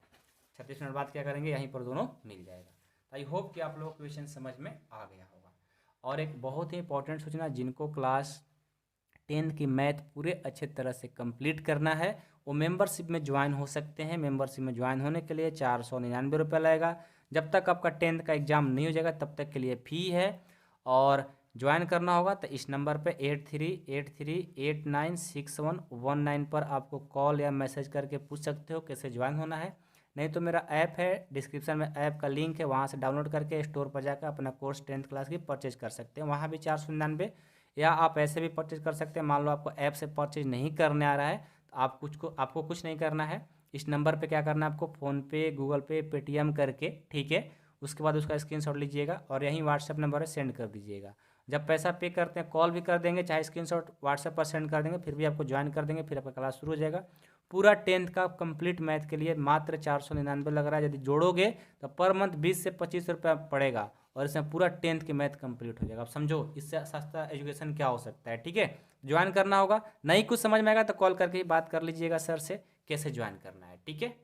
36 मिनट बाद क्या करेंगे, यहीं पर दोनों मिल जाएगा। तो आई होप कि आप लोगों को क्वेश्चन समझ में आ गया होगा। और एक बहुत ही इंपॉर्टेंट सूचना, जिनको क्लास 10 की मैथ पूरे अच्छे तरह से कंप्लीट करना है वो मेंबरशिप में ज्वाइन हो सकते हैं। मेंबरशिप में ज्वाइन होने के लिए 499 रुपये लगेगा। जब तक आपका 10th का एग्ज़ाम नहीं हो जाएगा तब तक के लिए फ़ी है। और ज्वाइन करना होगा तो इस नंबर पे 8383896119 पर आपको कॉल या मैसेज करके पूछ सकते हो कैसे ज्वाइन होना है। नहीं तो मेरा ऐप है, डिस्क्रिप्शन में ऐप का लिंक है, वहाँ से डाउनलोड करके स्टोर पर जाकर अपना कोर्स 10th क्लास की परचेज कर सकते हैं। वहाँ भी 499, या आप ऐसे भी परचेज कर सकते हैं। मान लो आपको ऐप से परचेज नहीं करने आ रहा है तो आपको कुछ नहीं करना है। इस नंबर पे क्या करना है आपको, फ़ोनपे, गूगल पे, पेटीएम करके, ठीक है, उसके बाद उसका स्क्रीनशॉट लीजिएगा और यहीं व्हाट्सएप नंबर है सेंड कर दीजिएगा। जब पैसा पे करते हैं कॉल भी कर देंगे, चाहे स्क्रीनशॉट व्हाट्सएप पर सेंड कर देंगे, फिर भी आपको ज्वाइन कर देंगे, फिर आपका क्लास शुरू हो जाएगा। पूरा 10th का कंप्लीट मैथ के लिए मात्र 499 लग रहा है। यदि जोड़ोगे तो पर मंथ 20 से 25 रुपये पड़ेगा और इसमें पूरा 10th की मैथ कंप्लीट हो जाएगा। आप समझो इससे सस्ता एजुकेशन क्या हो सकता है। ठीक है, ज्वाइन करना होगा। नहीं कुछ समझ में आएगा तो कॉल करके ही बात कर लीजिएगा सर से कैसे ज्वाइन करना है। ठीक है।